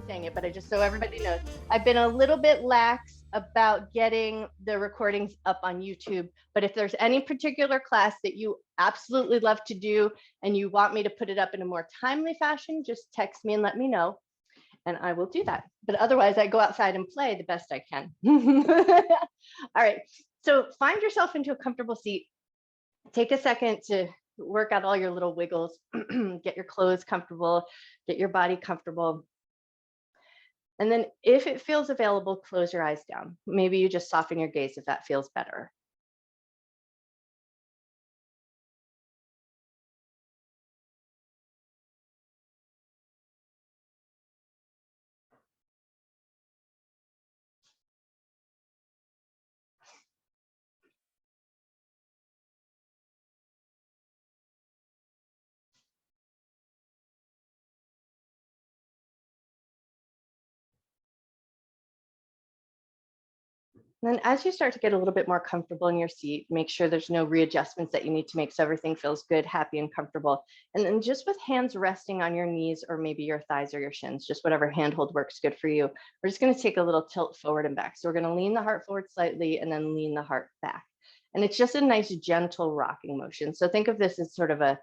saying it, but I just so everybody knows, I've been a little bit lax about getting the recordings up on YouTube. But if there's any particular class that you absolutely love to do and you want me to put it up in a more timely fashion, just text me and let me know, and I will do that. But otherwise, I go outside and play the best I can. All right, so find yourself into a comfortable seat. Take a second to work out all your little wiggles, get your clothes comfortable, get your body comfortable. And then if it feels available, close your eyes down. Maybe you just soften your gaze if that feels better. And then as you start to get a little bit more comfortable in your seat, make sure there's no readjustments that you need to make so everything feels good, happy, and comfortable. And then just with hands resting on your knees or maybe your thighs or your shins, just whatever handhold works good for you, we're just going to take a little tilt forward and back. So we're going to lean the heart forward slightly and then lean the heart back. And it's just a nice, gentle rocking motion. So think of this as sort of a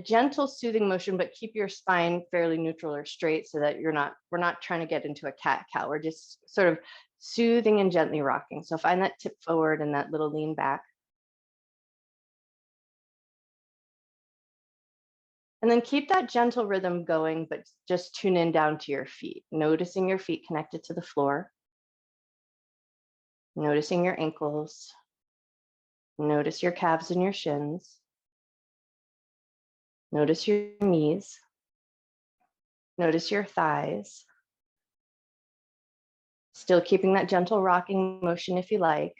gentle, soothing motion, but keep your spine fairly neutral or straight so that we're not trying to get into a cat-cow. We're just sort of soothing and gently rocking. So find that tip forward and that little lean back. And then keep that gentle rhythm going, but just tune in down to your feet, noticing your feet connected to the floor, noticing your ankles, notice your calves and your shins, notice your knees, notice your thighs, still keeping that gentle rocking motion if you like.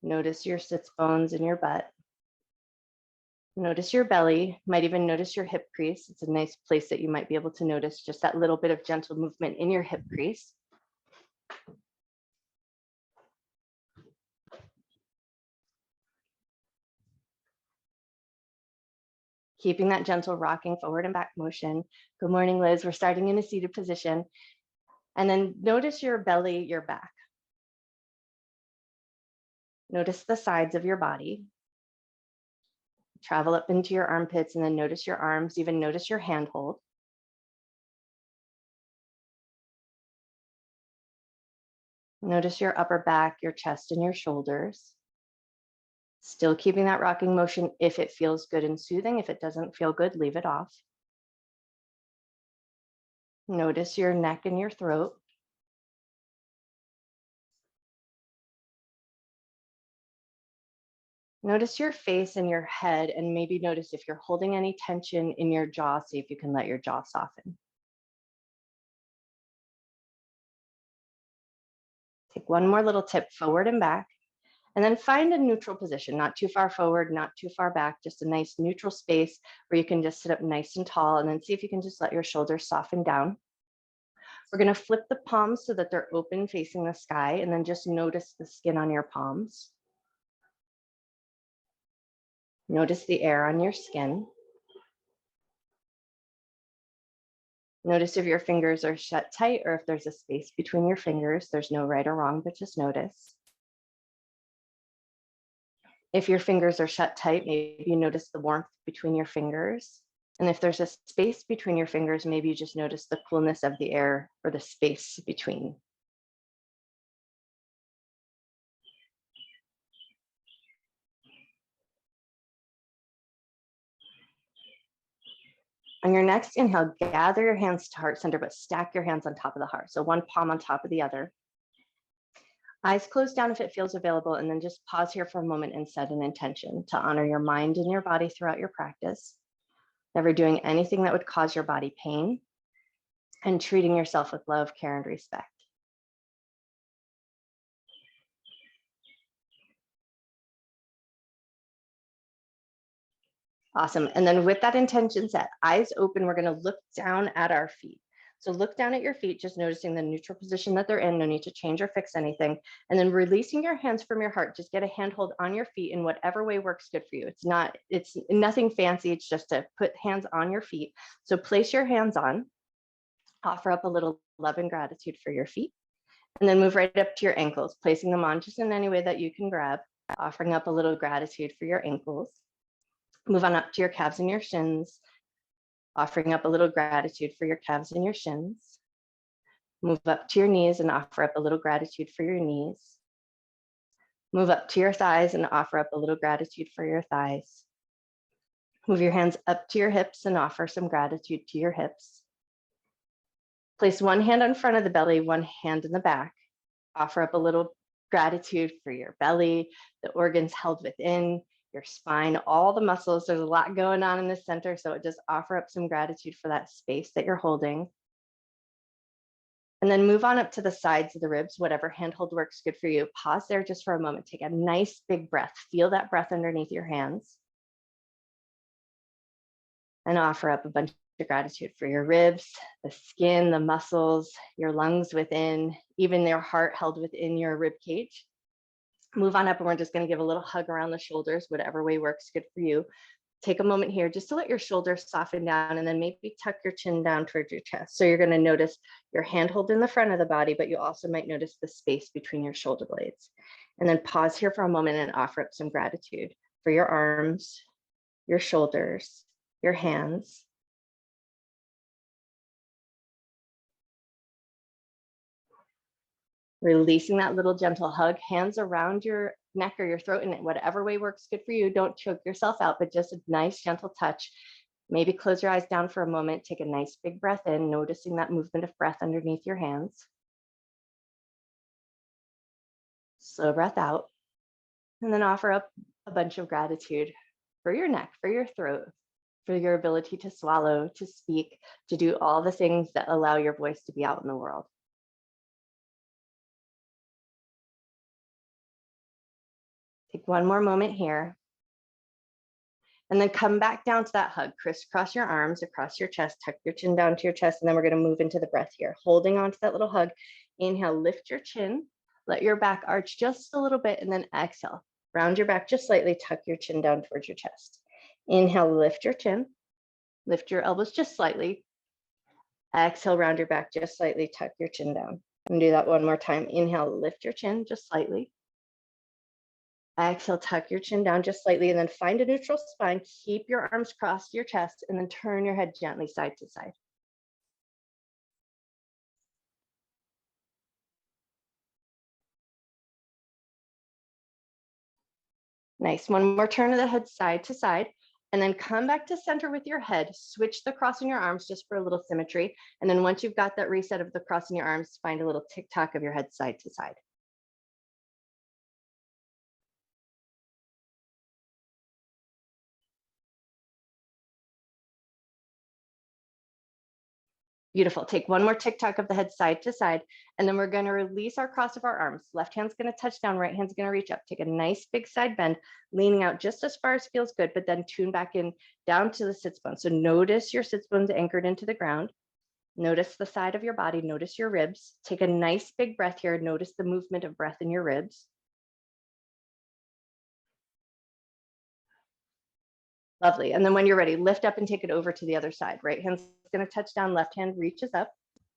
Notice your sits bones in your butt. Notice your belly, might even notice your hip crease. It's a nice place that you might be able to notice just that little bit of gentle movement in your hip crease. Keeping that gentle rocking forward and back motion. Good morning, Liz. We're starting in a seated position. And then notice your belly, your back. Notice the sides of your body. Travel up into your armpits and then notice your arms, even notice your handhold. Notice your upper back, your chest, and your shoulders. Still keeping that rocking motion if it feels good and soothing. If it doesn't feel good, leave it off. Notice your neck and your throat. Notice your face and your head, and maybe notice if you're holding any tension in your jaw, see if you can let your jaw soften. Take one more little tip forward and back, and then find a neutral position, not too far forward, not too far back, just a nice neutral space where you can just sit up nice and tall, and then see if you can just let your shoulders soften down. We're going to flip the palms so that they're open facing the sky, and then just notice the skin on your palms. Notice the air on your skin. Notice if your fingers are shut tight or if there's a space between your fingers. There's no right or wrong, but just notice. If your fingers are shut tight, maybe you notice the warmth between your fingers. And if there's a space between your fingers, maybe you just notice the coolness of the air or the space between. On your next inhale, gather your hands to heart center, but stack your hands on top of the heart. So one palm on top of the other. Eyes closed down if it feels available, and then just pause here for a moment and set an intention to honor your mind and your body throughout your practice, never doing anything that would cause your body pain, and treating yourself with love, care, and respect. Awesome. And then with that intention set, eyes open, we're going to look down at our feet. So look down at your feet, just noticing the neutral position that they're in. No need to change or fix anything. And then releasing your hands from your heart, just get a handhold on your feet in whatever way works good for you. It's nothing fancy. It's just to put hands on your feet. So place your hands on. Offer up a little love and gratitude for your feet. And then move right up to your ankles, placing them on just in any way that you can grab, offering up a little gratitude for your ankles. Move on up to your calves and your shins, offering up a little gratitude for your calves and your shins. Move up to your knees and offer up a little gratitude for your knees. Move up to your thighs and offer up a little gratitude for your thighs. Move your hands up to your hips and offer some gratitude to your hips. Place one hand in front of the belly, one hand in the back. Offer up a little gratitude for your belly, the organs held within, your spine, all the muscles. There's a lot going on in the center, so just offer up some gratitude for that space that you're holding. And then move on up to the sides of the ribs, whatever handhold works good for you. Pause there just for a moment. Take a nice big breath. Feel that breath underneath your hands. And offer up a bunch of gratitude for your ribs, the skin, the muscles, your lungs within, even your heart held within your rib cage. Move on up, and we're just going to give a little hug around the shoulders, whatever way works good for you. Take a moment here just to let your shoulders soften down, and then maybe tuck your chin down towards your chest. So you're going to notice your handhold in the front of the body, but you also might notice the space between your shoulder blades. And then pause here for a moment and offer up some gratitude for your arms, your shoulders, your hands. Releasing that little gentle hug, hands around your neck or your throat in whatever way works good for you. Don't choke yourself out, but just a nice gentle touch. Maybe close your eyes down for a moment. Take a nice big breath in, noticing that movement of breath underneath your hands. Slow breath out. And then offer up a bunch of gratitude for your neck, for your throat, for your ability to swallow, to speak, to do all the things that allow your voice to be out in the world. Take one more moment here. And then come back down to that hug. Crisscross your arms across your chest, tuck your chin down to your chest, and then we're going to move into the breath here. Holding on to that little hug. Inhale, lift your chin, let your back arch just a little bit, and then exhale. Round your back just slightly, tuck your chin down towards your chest. Inhale, lift your chin, lift your elbows just slightly. Exhale, round your back just slightly, tuck your chin down. And do that one more time. Inhale, lift your chin just slightly. Exhale, tuck your chin down just slightly, and then find a neutral spine. Keep your arms crossed to your chest, and then turn your head gently side to side. Nice. One more turn of the head side to side, and then come back to center with your head. Switch the crossing your arms just for a little symmetry. And then once you've got that reset of the crossing your arms, find a little tick-tock of your head side to side. Beautiful. Take one more tick-tock of the head side to side, and then we're going to release our cross of our arms. Left hand's going to touch down, right hand's going to reach up. Take a nice big side bend, leaning out just as far as feels good, but then tune back in down to the sits bone. So notice your sits bones anchored into the ground. Notice the side of your body. Notice your ribs. Take a nice big breath here. Notice the movement of breath in your ribs. Lovely. And then when you're ready, lift up and take it over to the other side. Right hand's going to touch down, left hand reaches up.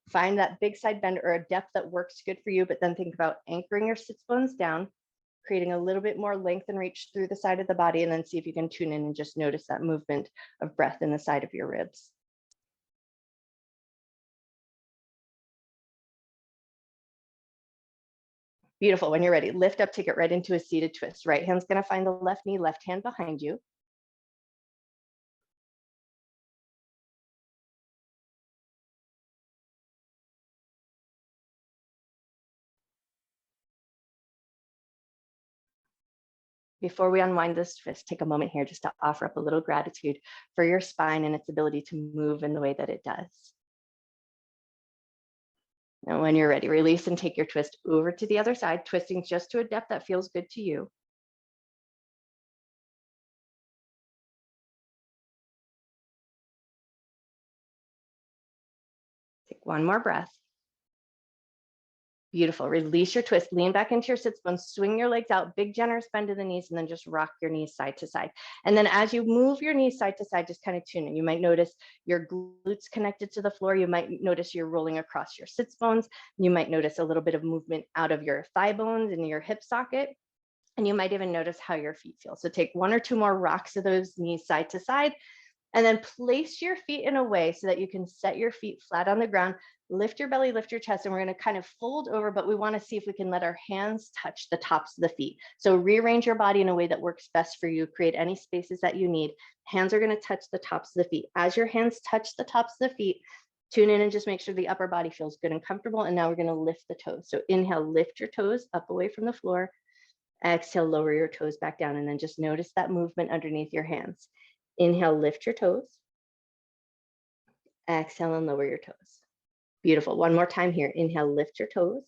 Find that big side bend or a depth that works good for you, but then think about anchoring your sits bones down, creating a little bit more length and reach through the side of the body, and then see if you can tune in and just notice that movement of breath in the side of your ribs. Beautiful. When you're ready, lift up, take it right into a seated twist. Right hand's going to find the left knee, left hand behind you. Before we unwind this twist, take a moment here just to offer up a little gratitude for your spine and its ability to move in the way that it does. And when you're ready, release and take your twist over to the other side, twisting just to a depth that feels good to you. Take one more breath. Beautiful. Release your twist. Lean back into your sits bones. Swing your legs out. Big generous bend to the knees, and then just rock your knees side to side. And then as you move your knees side to side, just kind of tune in. You might notice your glutes connected to the floor. You might notice you're rolling across your sits bones. You might notice a little bit of movement out of your thigh bones and your hip socket. And you might even notice how your feet feel. So take 1 or 2 more rocks of those knees side to side. And then place your feet in a way so that you can set your feet flat on the ground, lift your belly, lift your chest, and we're going to kind of fold over, but we want to see if we can let our hands touch the tops of the feet. So rearrange your body in a way that works best for you, create any spaces that you need. Hands are going to touch the tops of the feet. As your hands touch the tops of the feet, tune in and just make sure the upper body feels good and comfortable. And now we're going to lift the toes. So inhale, lift your toes up away from the floor. Exhale, lower your toes back down, and then just notice that movement underneath your hands. Inhale, lift your toes. Exhale and lower your toes. Beautiful. One more time here. Inhale, lift your toes.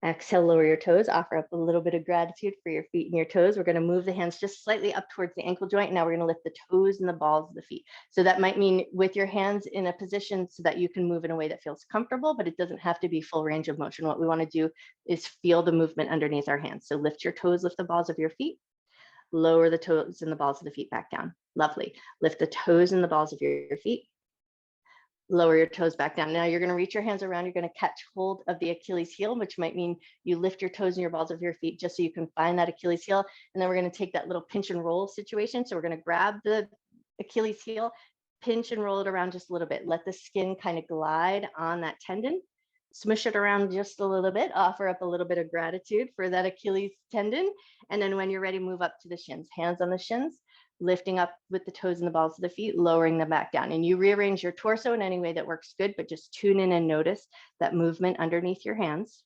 Exhale, lower your toes. Offer up a little bit of gratitude for your feet and your toes. We're going to move the hands just slightly up towards the ankle joint. Now we're going to lift the toes and the balls of the feet. So that might mean with your hands in a position so that you can move in a way that feels comfortable, but it doesn't have to be full range of motion. What we want to do is feel the movement underneath our hands. So lift your toes, lift the balls of your feet. Lower the toes and the balls of the feet back down. Lovely. Lift the toes and the balls of your feet. Lower your toes back down. Now you're going to reach your hands around. You're going to catch hold of the Achilles heel, which might mean you lift your toes and your balls of your feet just so you can find that Achilles heel. And then we're going to take that little pinch and roll situation. So we're going to grab the Achilles heel, pinch and roll it around just a little bit. Let the skin kind of glide on that tendon. Smush it around just a little bit, offer up a little bit of gratitude for that Achilles tendon. And then when you're ready, move up to the shins, hands on the shins, lifting up with the toes and the balls of the feet, lowering them back down. And you rearrange your torso in any way that works good, but just tune in and notice that movement underneath your hands.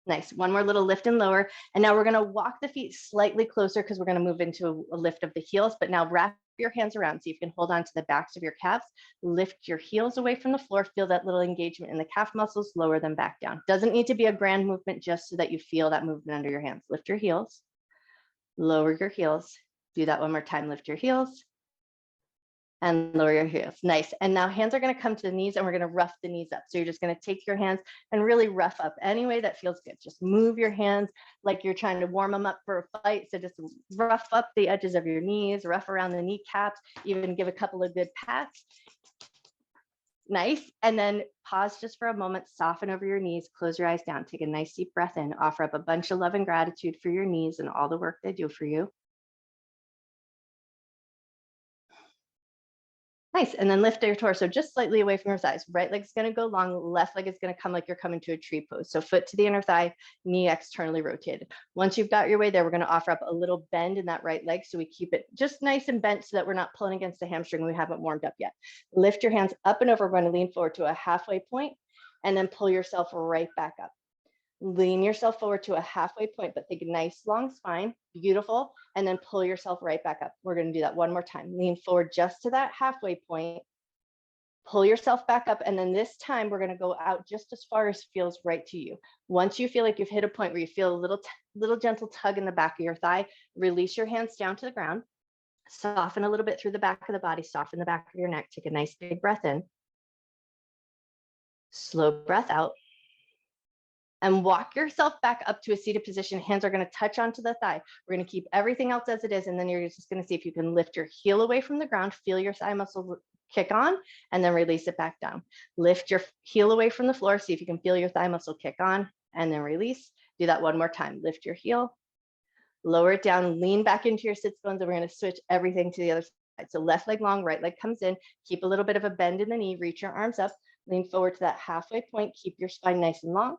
Nice. One more little lift and lower. And now we're going to walk the feet slightly closer because we're going to move into a lift of the heels, but now wrap your hands around so you can hold on to the backs of your calves, lift your heels away from the floor, feel that little engagement in the calf muscles, lower them back down. Doesn't need to be a grand movement, just so that you feel that movement under your hands. Lift your heels, lower your heels. Do that one more time. Lift your heels and lower your heels. Nice. And now hands are going to come to the knees and we're going to rough the knees up. So you're just going to take your hands and really rough up any way that feels good. Just move your hands like you're trying to warm them up for a fight. So just rough up the edges of your knees, rough around the kneecaps, even give a couple of good pats. Nice. And then pause just for a moment, soften over your knees, close your eyes down, take a nice deep breath in, offer up a bunch of love and gratitude for your knees and all the work they do for you. Nice. And then lift your torso just slightly away from your thighs. Right leg's going to go long. Left leg is going to come like you're coming to a tree pose. So foot to the inner thigh, knee externally rotated. Once you've got your way there, we're going to offer up a little bend in that right leg. So we keep it just nice and bent so that we're not pulling against the hamstring. We haven't warmed up yet. Lift your hands up and over. We're going to lean forward to a halfway point and then pull yourself right back up. Lean yourself forward to a halfway point, but take a nice long spine, beautiful, and then pull yourself right back up. We're going to do that one more time. Lean forward just to that halfway point, pull yourself back up, and then this time we're going to go out just as far as feels right to you. Once you feel like you've hit a point where you feel a little gentle tug in the back of your thigh, release your hands down to the ground, soften a little bit through the back of the body, soften the back of your neck, take a nice big breath in, slow breath out. And walk yourself back up to a seated position. Hands are going to touch onto the thigh. We're going to keep everything else as it is. And then you're just going to see if you can lift your heel away from the ground, feel your thigh muscle kick on, and then release it back down. Lift your heel away from the floor. See if you can feel your thigh muscle kick on, and then release. Do that one more time. Lift your heel, lower it down, lean back into your sits bones, and we're going to switch everything to the other side. So left leg long, right leg comes in. Keep a little bit of a bend in the knee. Reach your arms up. Lean forward to that halfway point. Keep your spine nice and long.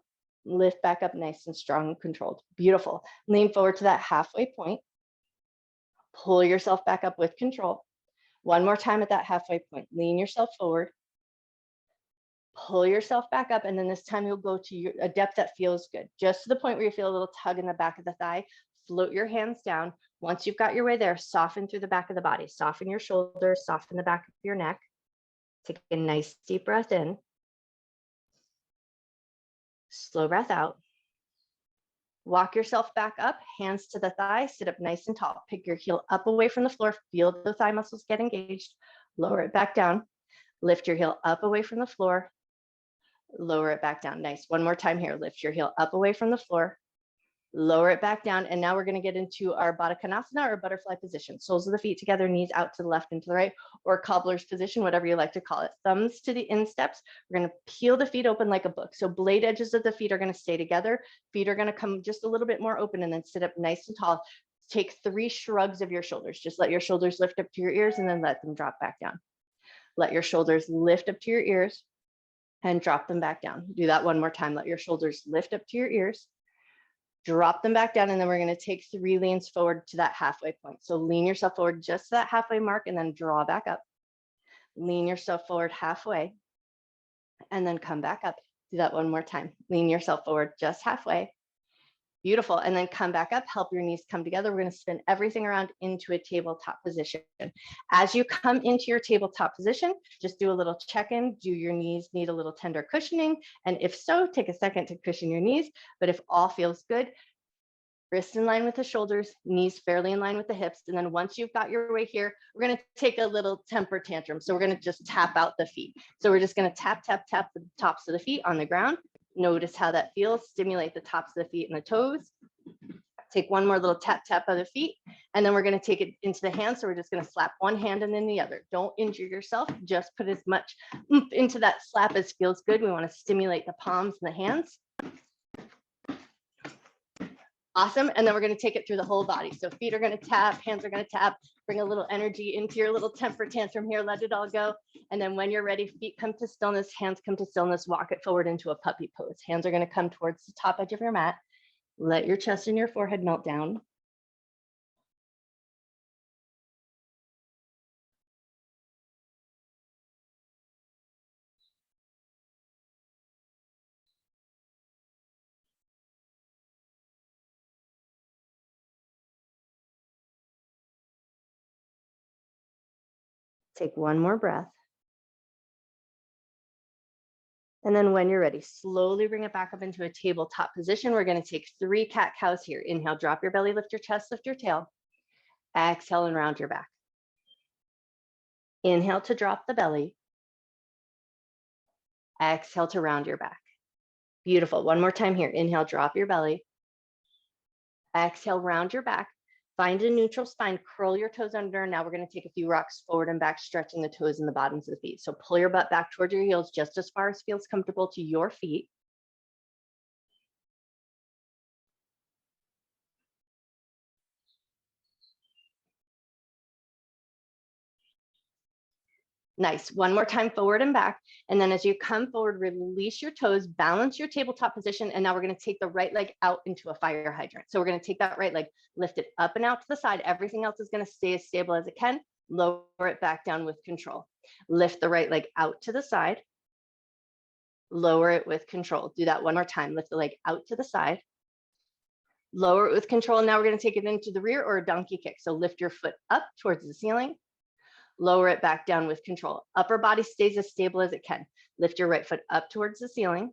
Lift back up nice and strong and controlled. Beautiful. Lean forward to that halfway point. Pull yourself back up with control. One more time at that halfway point. Lean yourself forward. Pull yourself back up. And then this time you'll go to a depth that feels good. Just to the point where you feel a little tug in the back of the thigh. Float your hands down. Once you've got your way there, soften through the back of the body. Soften your shoulders, soften the back of your neck. Take a nice deep breath in. Slow breath out. Walk yourself back up, hands to the thigh, sit up nice and tall. Pick your heel up away from the floor, feel the thigh muscles get engaged. Lower it back down. Lift your heel up away from the floor. Lower it back down. Nice. One more time here. Lift your heel up away from the floor. Lower it back down. And now we're going to get into our Baddha Konasana or butterfly position. Soles of the feet together, knees out to the left and to the right, or cobbler's position, whatever you like to call it. Thumbs to the insteps. We're going to peel the feet open like a book. So blade edges of the feet are going to stay together. Feet are going to come just a little bit more open and then sit up nice and tall. Take 3 shrugs of your shoulders. Just let your shoulders lift up to your ears and then let them drop back down. Let your shoulders lift up to your ears and drop them back down. Do that one more time. Let your shoulders lift up to your ears, drop them back down, and then we're going to take 3 leans forward to that halfway point. So lean yourself forward just to that halfway mark and then draw back up. Lean yourself forward halfway and then come back up. Do that one more time. Lean yourself forward just halfway. Beautiful. And then come back up, help your knees come together. We're going to spin everything around into a tabletop position. As you come into your tabletop position, just do a little check-in. Do your knees need a little tender cushioning? And if so, take a second to cushion your knees. But if all feels good, wrists in line with the shoulders, knees fairly in line with the hips. And then once you've got your way here, we're going to take a little temper tantrum. So we're going to just tap out the feet. So we're just going to tap, tap, tap the tops of the feet on the ground. Notice how that feels. Stimulate the tops of the feet and the toes. Take one more little tap, tap of the feet. And then we're going to take it into the hands. So we're just going to slap one hand and then the other. Don't injure yourself. Just put as much oomph into that slap as feels good. We want to stimulate the palms and the hands. Awesome. And then we're going to take it through the whole body. So feet are going to tap, hands are going to tap, bring a little energy into your little temper tantrum here. Let it all go. And then when you're ready, feet come to stillness, hands come to stillness, walk it forward into a puppy pose. Hands are going to come towards the top edge of your mat. Let your chest and your forehead melt down. Take one more breath. And then when you're ready, slowly bring it back up into a tabletop position. We're going to take 3 cat-cows here. Inhale, drop your belly, lift your chest, lift your tail. Exhale and round your back. Inhale to drop the belly. Exhale to round your back. Beautiful. One more time here. Inhale, drop your belly. Exhale, round your back. Find a neutral spine, curl your toes under. Now we're going to take a few rocks forward and back, stretching the toes and the bottoms of the feet. So pull your butt back towards your heels just as far as feels comfortable to your feet. Nice. One more time, forward and back. And then as you come forward, release your toes, balance your tabletop position. And now we're going to take the right leg out into a fire hydrant. So we're going to take that right leg, lift it up and out to the side. Everything else is going to stay as stable as it can. Lower it back down with control. Lift the right leg out to the side. Lower it with control. Do that one more time. Lift the leg out to the side. Lower it with control. Now we're going to take it into the rear or a donkey kick. So lift your foot up towards the ceiling. Lower it back down with control. Upper body stays as stable as it can. Lift your right foot up towards the ceiling.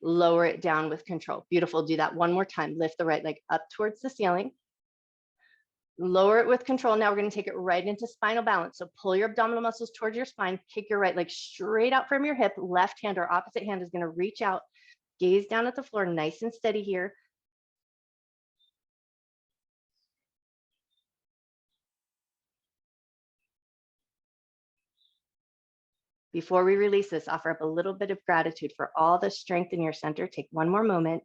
Lower it down with control. Beautiful. Do that one more time. Lift the right leg up towards the ceiling. Lower it with control. Now we're going to take it right into spinal balance. So pull your abdominal muscles towards your spine. Kick your right leg straight out from your hip. Left hand or opposite hand is going to reach out. Gaze down at the floor, nice and steady here. Before we release this, offer up a little bit of gratitude for all the strength in your center. Take one more moment.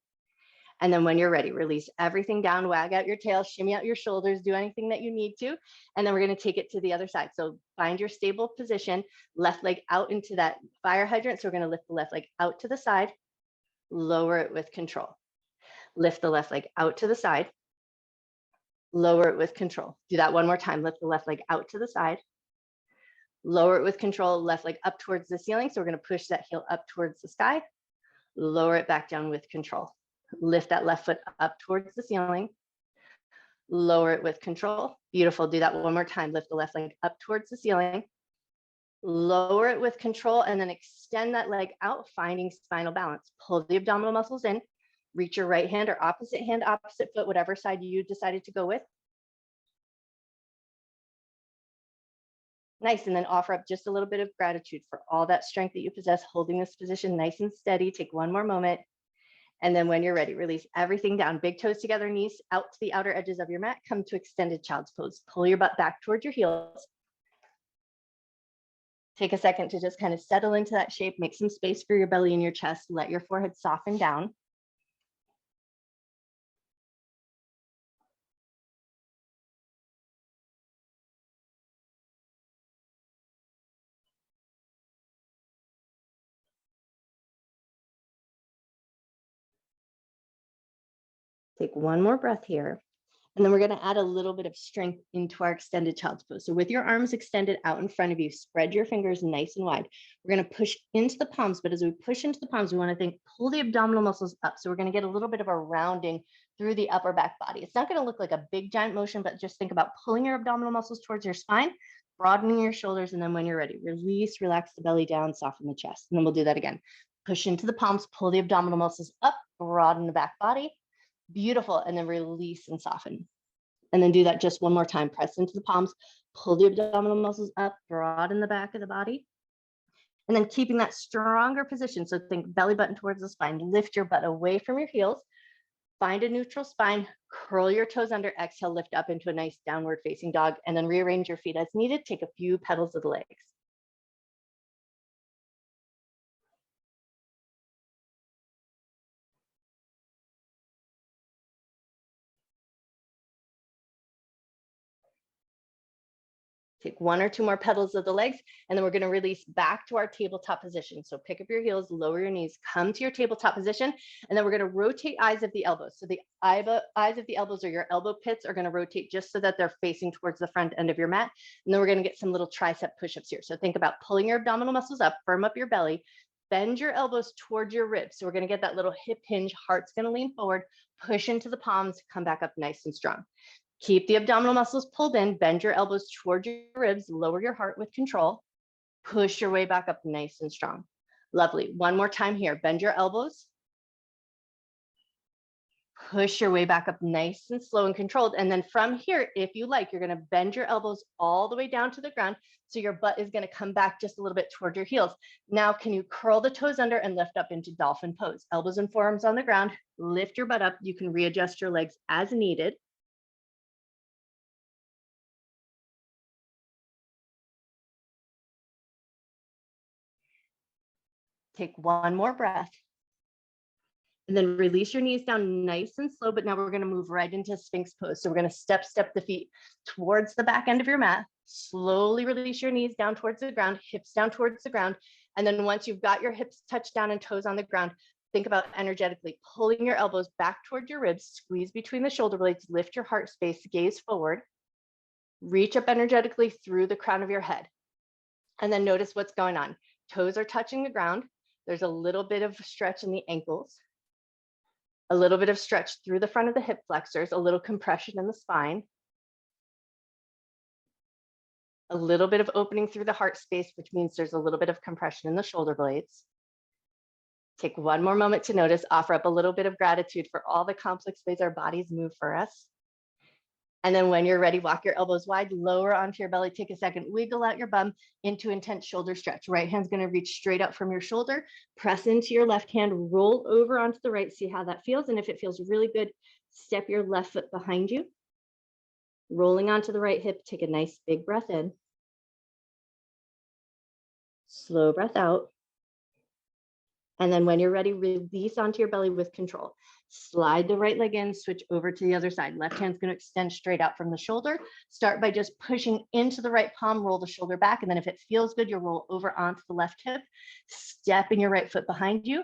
And then when you're ready, release everything down, wag out your tail, shimmy out your shoulders, do anything that you need to. And then we're going to take it to the other side. So find your stable position, left leg out into that fire hydrant. So we're going to lift the left leg out to the side, lower it with control. Lift the left leg out to the side, lower it with control. Do that one more time. Lift the left leg out to the side. Lower it with control, left leg up towards the ceiling. So we're going to push that heel up towards the sky. Lower it back down with control. Lift that left foot up towards the ceiling. Lower it with control. Beautiful. Do that one more time. Lift the left leg up towards the ceiling. Lower it with control and then extend that leg out, finding spinal balance. Pull the abdominal muscles in. Reach your right hand or opposite hand, opposite foot, whatever side you decided to go with. Nice, and then offer up just a little bit of gratitude for all that strength that you possess, holding this position nice and steady. Take one more moment. And then when you're ready, release everything down. Big toes together, knees out to the outer edges of your mat. Come to extended child's pose. Pull your butt back towards your heels. Take a second to just kind of settle into that shape. Make some space for your belly and your chest. Let your forehead soften down. Take one more breath here. And then we're going to add a little bit of strength into our extended child's pose. So with your arms extended out in front of you, spread your fingers nice and wide. We're going to push into the palms, but as we push into the palms, we want to pull the abdominal muscles up. So we're going to get a little bit of a rounding through the upper back body. It's not going to look like a big giant motion, but just think about pulling your abdominal muscles towards your spine, broadening your shoulders, and then when you're ready, release, relax the belly down, soften the chest. And then we'll do that again. Push into the palms, pull the abdominal muscles up, broaden the back body. Beautiful. And then release and soften. And then do that just one more time. Press into the palms, pull the abdominal muscles up, broaden the back of the body. And then keeping that stronger position. So think belly button towards the spine. Lift your butt away from your heels. Find a neutral spine. Curl your toes under. Exhale, lift up into a nice downward facing dog. And then rearrange your feet as needed. Take a few petals of the legs. Take one or two more petals of the legs, and then we're going to release back to our tabletop position. So pick up your heels, lower your knees, come to your tabletop position, and then we're going to rotate eyes of the elbows. So the eyes of the elbows or your elbow pits are going to rotate just so that they're facing towards the front end of your mat. And then we're going to get some little tricep push-ups here. So think about pulling your abdominal muscles up, firm up your belly, bend your elbows towards your ribs. So we're going to get that little hip hinge, heart's going to lean forward, push into the palms, come back up nice and strong. Keep the abdominal muscles pulled in, bend your elbows towards your ribs, lower your heart with control, push your way back up nice and strong. Lovely. One more time here. Bend your elbows, push your way back up nice and slow and controlled. And then from here, if you like, you're going to bend your elbows all the way down to the ground. So your butt is going to come back just a little bit toward your heels. Now, can you curl the toes under and lift up into dolphin pose? Elbows and forearms on the ground, lift your butt up. You can readjust your legs as needed. Take one more breath. And then release your knees down nice and slow, but now we're going to move right into Sphinx pose. So we're going to step the feet towards the back end of your mat. Slowly release your knees down towards the ground, hips down towards the ground. And then once you've got your hips touched down and toes on the ground, think about energetically pulling your elbows back toward your ribs, squeeze between the shoulder blades, lift your heart space, gaze forward, reach up energetically through the crown of your head. And then notice what's going on. Toes are touching the ground. There's a little bit of stretch in the ankles, a little bit of stretch through the front of the hip flexors, a little compression in the spine, a little bit of opening through the heart space, which means there's a little bit of compression in the shoulder blades. Take one more moment to notice, offer up a little bit of gratitude for all the complex ways our bodies move for us. And then when you're ready, walk your elbows wide, lower onto your belly. Take a second, wiggle out your bum into intense shoulder stretch. Right hand's going to reach straight up from your shoulder. Press into your left hand, roll over onto the right. See how that feels. And if it feels really good, step your left foot behind you. Rolling onto the right hip, take a nice big breath in. Slow breath out. And then when you're ready, release onto your belly with control. Slide the right leg in, switch over to the other side. Left hand's going to extend straight out from the shoulder. Start by just pushing into the right palm, roll the shoulder back. And then if it feels good, you'll roll over onto the left hip, stepping your right foot behind you.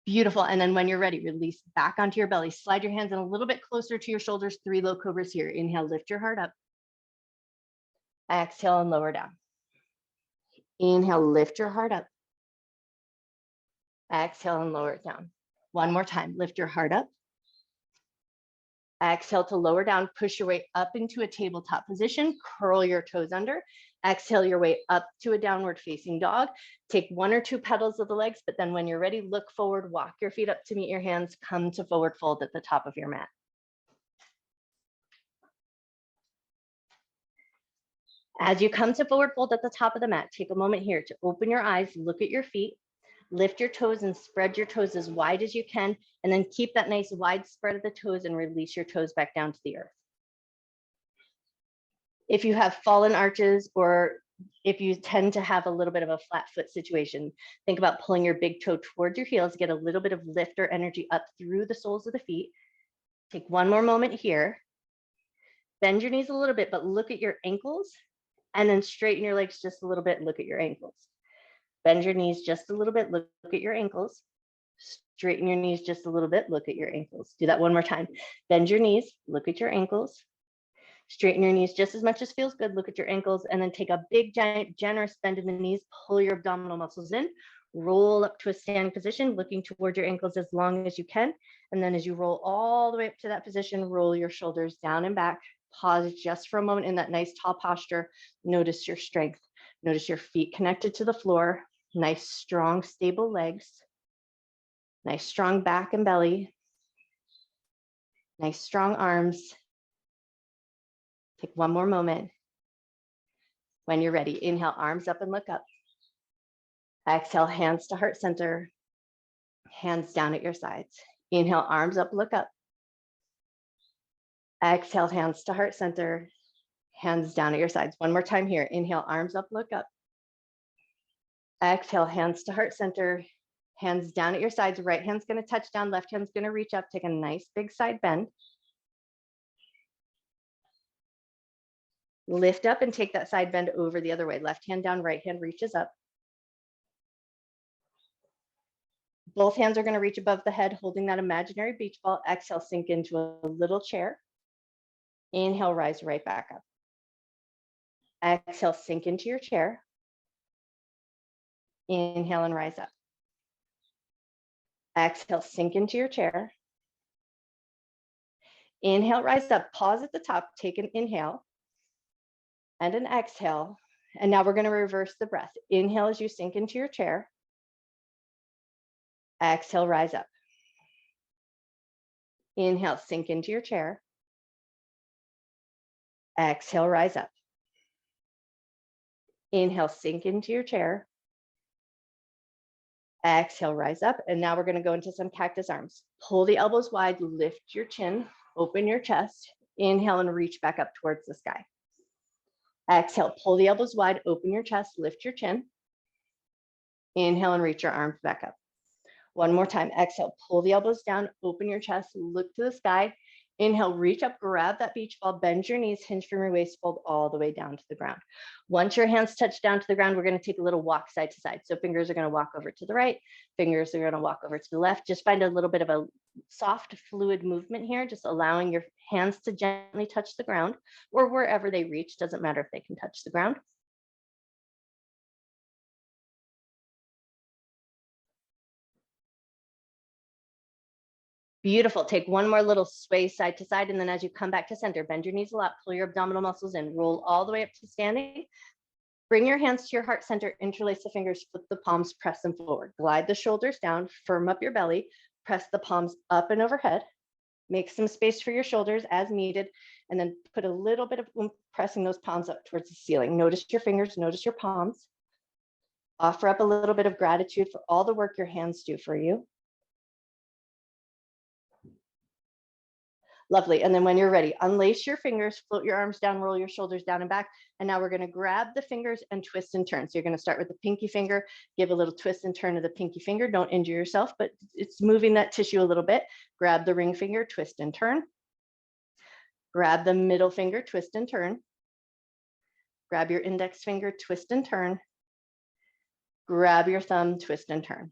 Beautiful. And then when you're ready, release back onto your belly. Slide your hands in a little bit closer to your shoulders. 3 low cobras here. Inhale, lift your heart up. Exhale and lower down. Inhale, lift your heart up. Exhale and lower it down. One more time, lift your heart up. Exhale to lower down, push your way up into a tabletop position, curl your toes under. Exhale your way up to a downward facing dog. Take 1 or 2 petals of the legs, but then when you're ready, look forward, walk your feet up to meet your hands, come to forward fold at the top of your mat. As you come to forward fold at the top of the mat, take a moment here to open your eyes, look at your feet, lift your toes and spread your toes as wide as you can, and then keep that nice wide spread of the toes and release your toes back down to the earth. If you have fallen arches or if you tend to have a little bit of a flat foot situation, think about pulling your big toe towards your heels, get a little bit of lift or energy up through the soles of the feet. Take one more moment here. Bend your knees a little bit, but look at your ankles, and then straighten your legs just a little bit and look at your ankles. Bend your knees just a little bit, look at your ankles. Straighten your knees just a little bit, look at your ankles. Do that one more time. Bend your knees, look at your ankles. Straighten your knees just as much as feels good, look at your ankles, and then take a big, giant, generous bend in the knees, pull your abdominal muscles in, roll up to a standing position, looking toward your ankles as long as you can. And then as you roll all the way up to that position, roll your shoulders down and back. Pause just for a moment in that nice tall posture. Notice your strength. Notice your feet connected to the floor. Nice, strong, stable legs. Nice, strong back and belly. Nice, strong arms. Take one more moment. When you're ready, inhale, arms up and look up. Exhale, hands to heart center. Hands down at your sides. Inhale, arms up, look up. Exhale, hands to heart center. Hands down at your sides. One more time here. Inhale, arms up, look up. Exhale, hands to heart center. Hands down at your sides. Right hand's going to touch down. Left hand's going to reach up. Take a nice big side bend. Lift up and take that side bend over the other way. Left hand down, right hand reaches up. Both hands are going to reach above the head, holding that imaginary beach ball. Exhale, sink into a little chair. Inhale, rise right back up. Exhale, sink into your chair. Inhale and rise up. Exhale, sink into your chair. Inhale, rise up. Pause at the top. Take an inhale and an exhale. And now we're going to reverse the breath. Inhale as you sink into your chair. Exhale, rise up. Inhale, sink into your chair. Exhale, rise up. Inhale, sink into your chair. Exhale, rise up. And now we're going to go into some cactus arms. Pull the elbows wide, lift your chin, open your chest. Inhale and reach back up towards the sky. Exhale, pull the elbows wide, open your chest, lift your chin. Inhale and reach your arms back up. One more time. Exhale, pull the elbows down, open your chest, look to the sky. Inhale, reach up, grab that beach ball, bend your knees, hinge from your waist, fold all the way down to the ground. Once your hands touch down to the ground, we're going to take a little walk side to side. So fingers are going to walk over to the right, fingers are going to walk over to the left. Just find a little bit of a soft, fluid movement here, just allowing your hands to gently touch the ground or wherever they reach. Doesn't matter if they can touch the ground. Beautiful. Take one more little sway side to side. And then as you come back to center, bend your knees a lot, pull your abdominal muscles in, roll all the way up to standing. Bring your hands to your heart center, interlace the fingers, flip the palms, press them forward. Glide the shoulders down, firm up your belly, press the palms up and overhead. Make some space for your shoulders as needed. And then put a little bit of oomph, pressing those palms up towards the ceiling. Notice your fingers, notice your palms. Offer up a little bit of gratitude for all the work your hands do for you. Lovely. And then when you're ready, unlace your fingers, float your arms down, roll your shoulders down and back. And now we're going to grab the fingers and twist and turn. So you're going to start with the pinky finger, give a little twist and turn of the pinky finger. Don't injure yourself, but it's moving that tissue a little bit. Grab the ring finger, twist and turn. Grab the middle finger, twist and turn. Grab your index finger, twist and turn. Grab your thumb, twist and turn.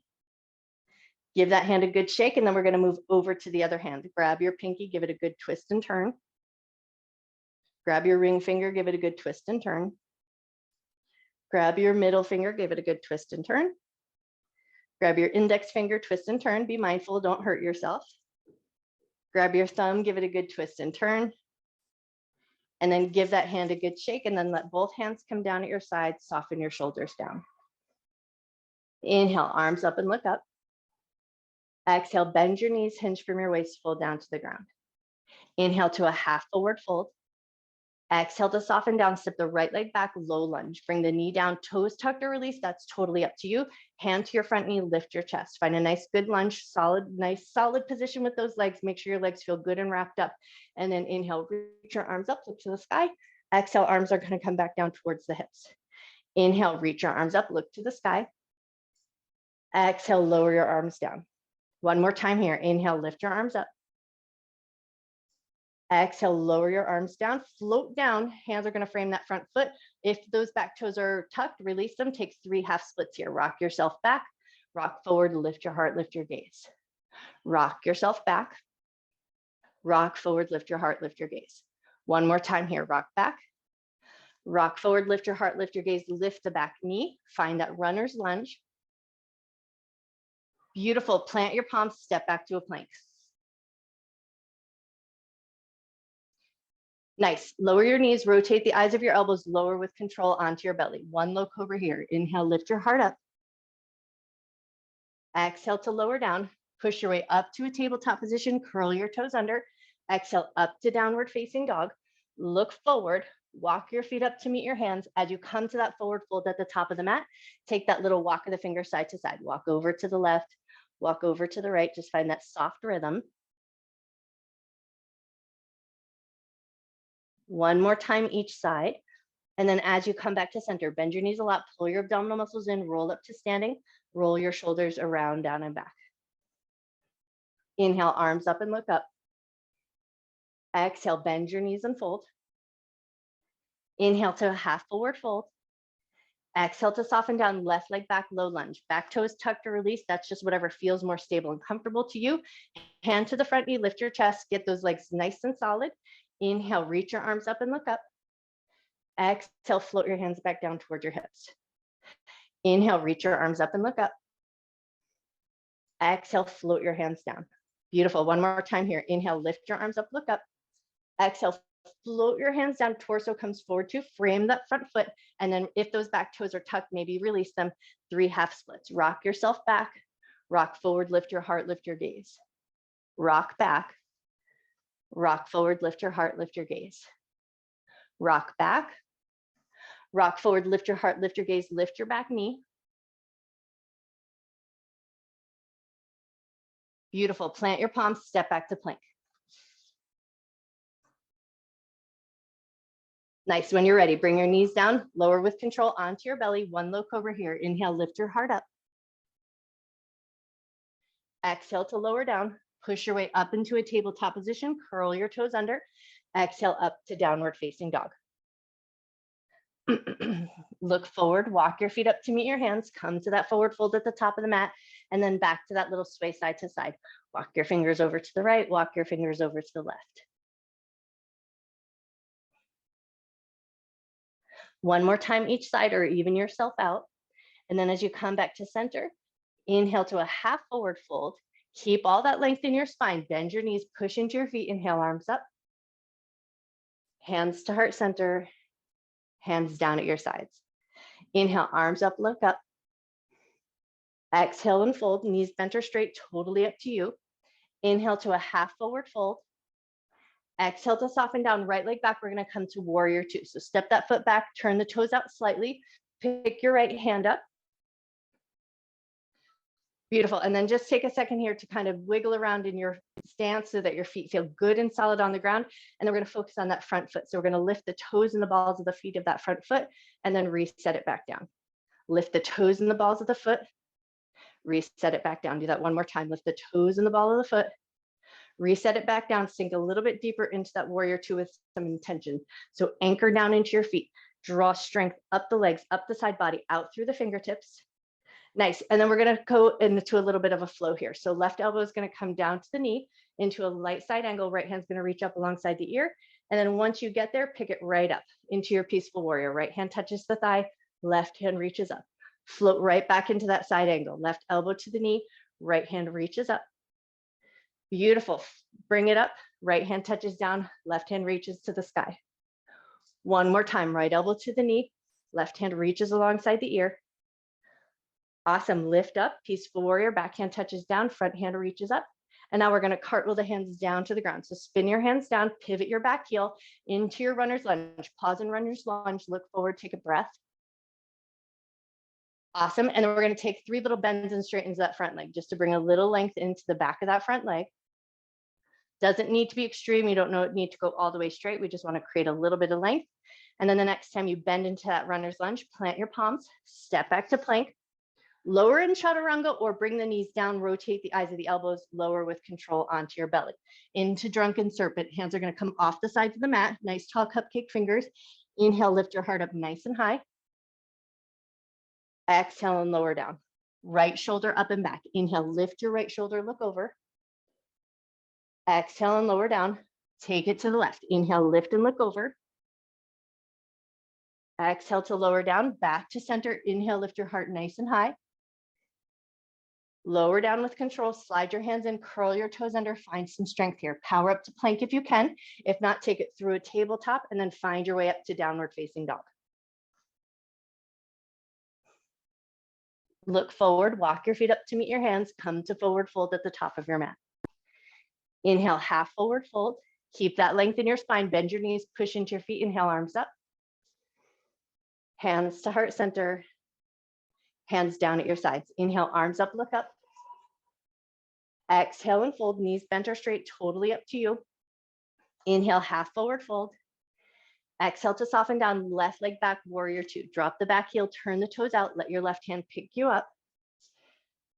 Give that hand a good shake, and then we're going to move over to the other hand. Grab your pinky, give it a good twist and turn. Grab your ring finger, give it a good twist and turn. Grab your middle finger, give it a good twist and turn. Grab your index finger, twist and turn. Be mindful, don't hurt yourself. Grab your thumb, give it a good twist and turn. And then give that hand a good shake, and then let both hands come down at your sides, soften your shoulders down. Inhale, arms up and look up. Exhale, bend your knees, hinge from your waist, fold down to the ground. Inhale to a half forward fold. Exhale to soften down, step the right leg back, low lunge. Bring the knee down, toes tucked or release. That's totally up to you. Hand to your front knee, lift your chest. Find a nice good lunge, nice solid position with those legs. Make sure your legs feel good and wrapped up. And then inhale, reach your arms up, look to the sky. Exhale, arms are gonna come back down towards the hips. Inhale, reach your arms up, look to the sky. Exhale, lower your arms down. One more time here. Inhale, lift your arms up. Exhale, lower your arms down, float down. Hands are going to frame that front foot. If those back toes are tucked, release them. Take 3 half splits here. Rock yourself back, rock forward, lift your heart, lift your gaze. Rock yourself back, rock forward, lift your heart, lift your gaze. One more time here. Rock back, rock forward, lift your heart, lift your gaze, lift the back knee. Find that runner's lunge. Beautiful. Plant your palms, step back to a plank. Nice. Lower your knees, rotate the eyes of your elbows, lower with control onto your belly. One low cobra here. Inhale, lift your heart up. Exhale to lower down. Push your way up to a tabletop position, curl your toes under. Exhale up to downward facing dog. Look forward, walk your feet up to meet your hands. As you come to that forward fold at the top of the mat, take that little walk of the finger side to side. Walk over to the left, walk over to the right. Just find that soft rhythm. One more time each side. And then as you come back to center, bend your knees a lot, pull your abdominal muscles in, roll up to standing, roll your shoulders around, down and back. Inhale, arms up and look up. Exhale, bend your knees and fold. Inhale to a half forward fold. Exhale to soften down, left leg back, low lunge. Back toes tucked or released. That's just whatever feels more stable and comfortable to you. Hand to the front knee, lift your chest, get those legs nice and solid. Inhale, reach your arms up and look up. Exhale, float your hands back down towards your hips. Inhale, reach your arms up and look up. Exhale, float your hands down. Beautiful. One more time here. Inhale, lift your arms up, look up. Exhale, float your hands down, torso comes forward to frame that front foot. And then if those back toes are tucked, maybe release them. 3 half splits. Rock yourself back, rock forward, lift your heart, lift your gaze. Rock back, rock forward, lift your heart, lift your gaze. Rock back, rock forward, lift your heart, lift your gaze, lift your back knee. Beautiful. Plant your palms, step back to plank. Nice. When you're ready, bring your knees down, lower with control onto your belly. One low cobra here. Inhale, lift your heart up. Exhale to lower down. Push your way up into a tabletop position. Curl your toes under. Exhale up to downward facing dog. Look forward, walk your feet up to meet your hands. Come to that forward fold at the top of the mat, and then back to that little sway side to side. Walk your fingers over to the right, walk your fingers over to the left. One more time each side, or even yourself out. And then as you come back to center, inhale to a half forward fold. Keep all that length in your spine. Bend your knees, push into your feet. Inhale, arms up. Hands to heart center. Hands down at your sides. Inhale, arms up, look up. Exhale and fold, knees bent or straight, totally up to you. Inhale to a half forward fold. Exhale to soften down, right leg back. We're gonna come to warrior 2. So step that foot back, turn the toes out slightly, pick your right hand up. Beautiful, and then just take a second here to kind of wiggle around in your stance so that your feet feel good and solid on the ground. And then we're gonna focus on that front foot. So we're gonna lift the toes and the balls of the feet of that front foot and then reset it back down. Lift the toes and the balls of the foot, reset it back down. Do that one more time. Lift the toes and the ball of the foot, reset it back down, sink a little bit deeper into that warrior 2 with some intention. So anchor down into your feet, draw strength up the legs, up the side body, out through the fingertips. Nice, and then we're gonna go into a little bit of a flow here. So left elbow is gonna come down to the knee into a light side angle, right hand's gonna reach up alongside the ear. And then once you get there, pick it right up into your peaceful warrior. Right hand touches the thigh, left hand reaches up. Float right back into that side angle. Left elbow to the knee, right hand reaches up. Beautiful. Bring it up. Right hand touches down. Left hand reaches to the sky. One more time. Right elbow to the knee. Left hand reaches alongside the ear. Awesome. Lift up. Peaceful warrior. Back hand touches down. Front hand reaches up. And now we're going to cartwheel the hands down to the ground. So spin your hands down, pivot your back heel into your runner's lunge. Pause and runner's lunge. Look forward, take a breath. Awesome. And then we're going to take 3 little bends and straightens that front leg just to bring a little length into the back of that front leg. Doesn't need to be extreme. You don't need to go all the way straight. We just want to create a little bit of length. And then the next time you bend into that runner's lunge, plant your palms, step back to plank, lower in chaturanga or bring the knees down, rotate the eyes of the elbows, lower with control onto your belly. Into drunken serpent, hands are going to come off the sides of the mat, nice tall cupcake fingers. Inhale, lift your heart up nice and high. Exhale and lower down. Right shoulder up and back. Inhale, lift your right shoulder, look over. Exhale and lower down. Take it to the left. Inhale, lift and look over. Exhale to lower down, back to center. Inhale, lift your heart nice and high. Lower down with control, slide your hands in, curl your toes under, find some strength here. Power up to plank if you can. If not, take it through a tabletop and then find your way up to downward facing dog. Look forward, walk your feet up to meet your hands, come to forward fold at the top of your mat. Inhale, half forward fold. Keep that length in your spine, bend your knees, push into your feet, inhale, arms up. Hands to heart center, hands down at your sides. Inhale, arms up, look up. Exhale and fold, knees bent or straight, totally up to you. Inhale, half forward fold. Exhale to soften down, left leg back, warrior 2. Drop the back heel, turn the toes out, let your left hand pick you up.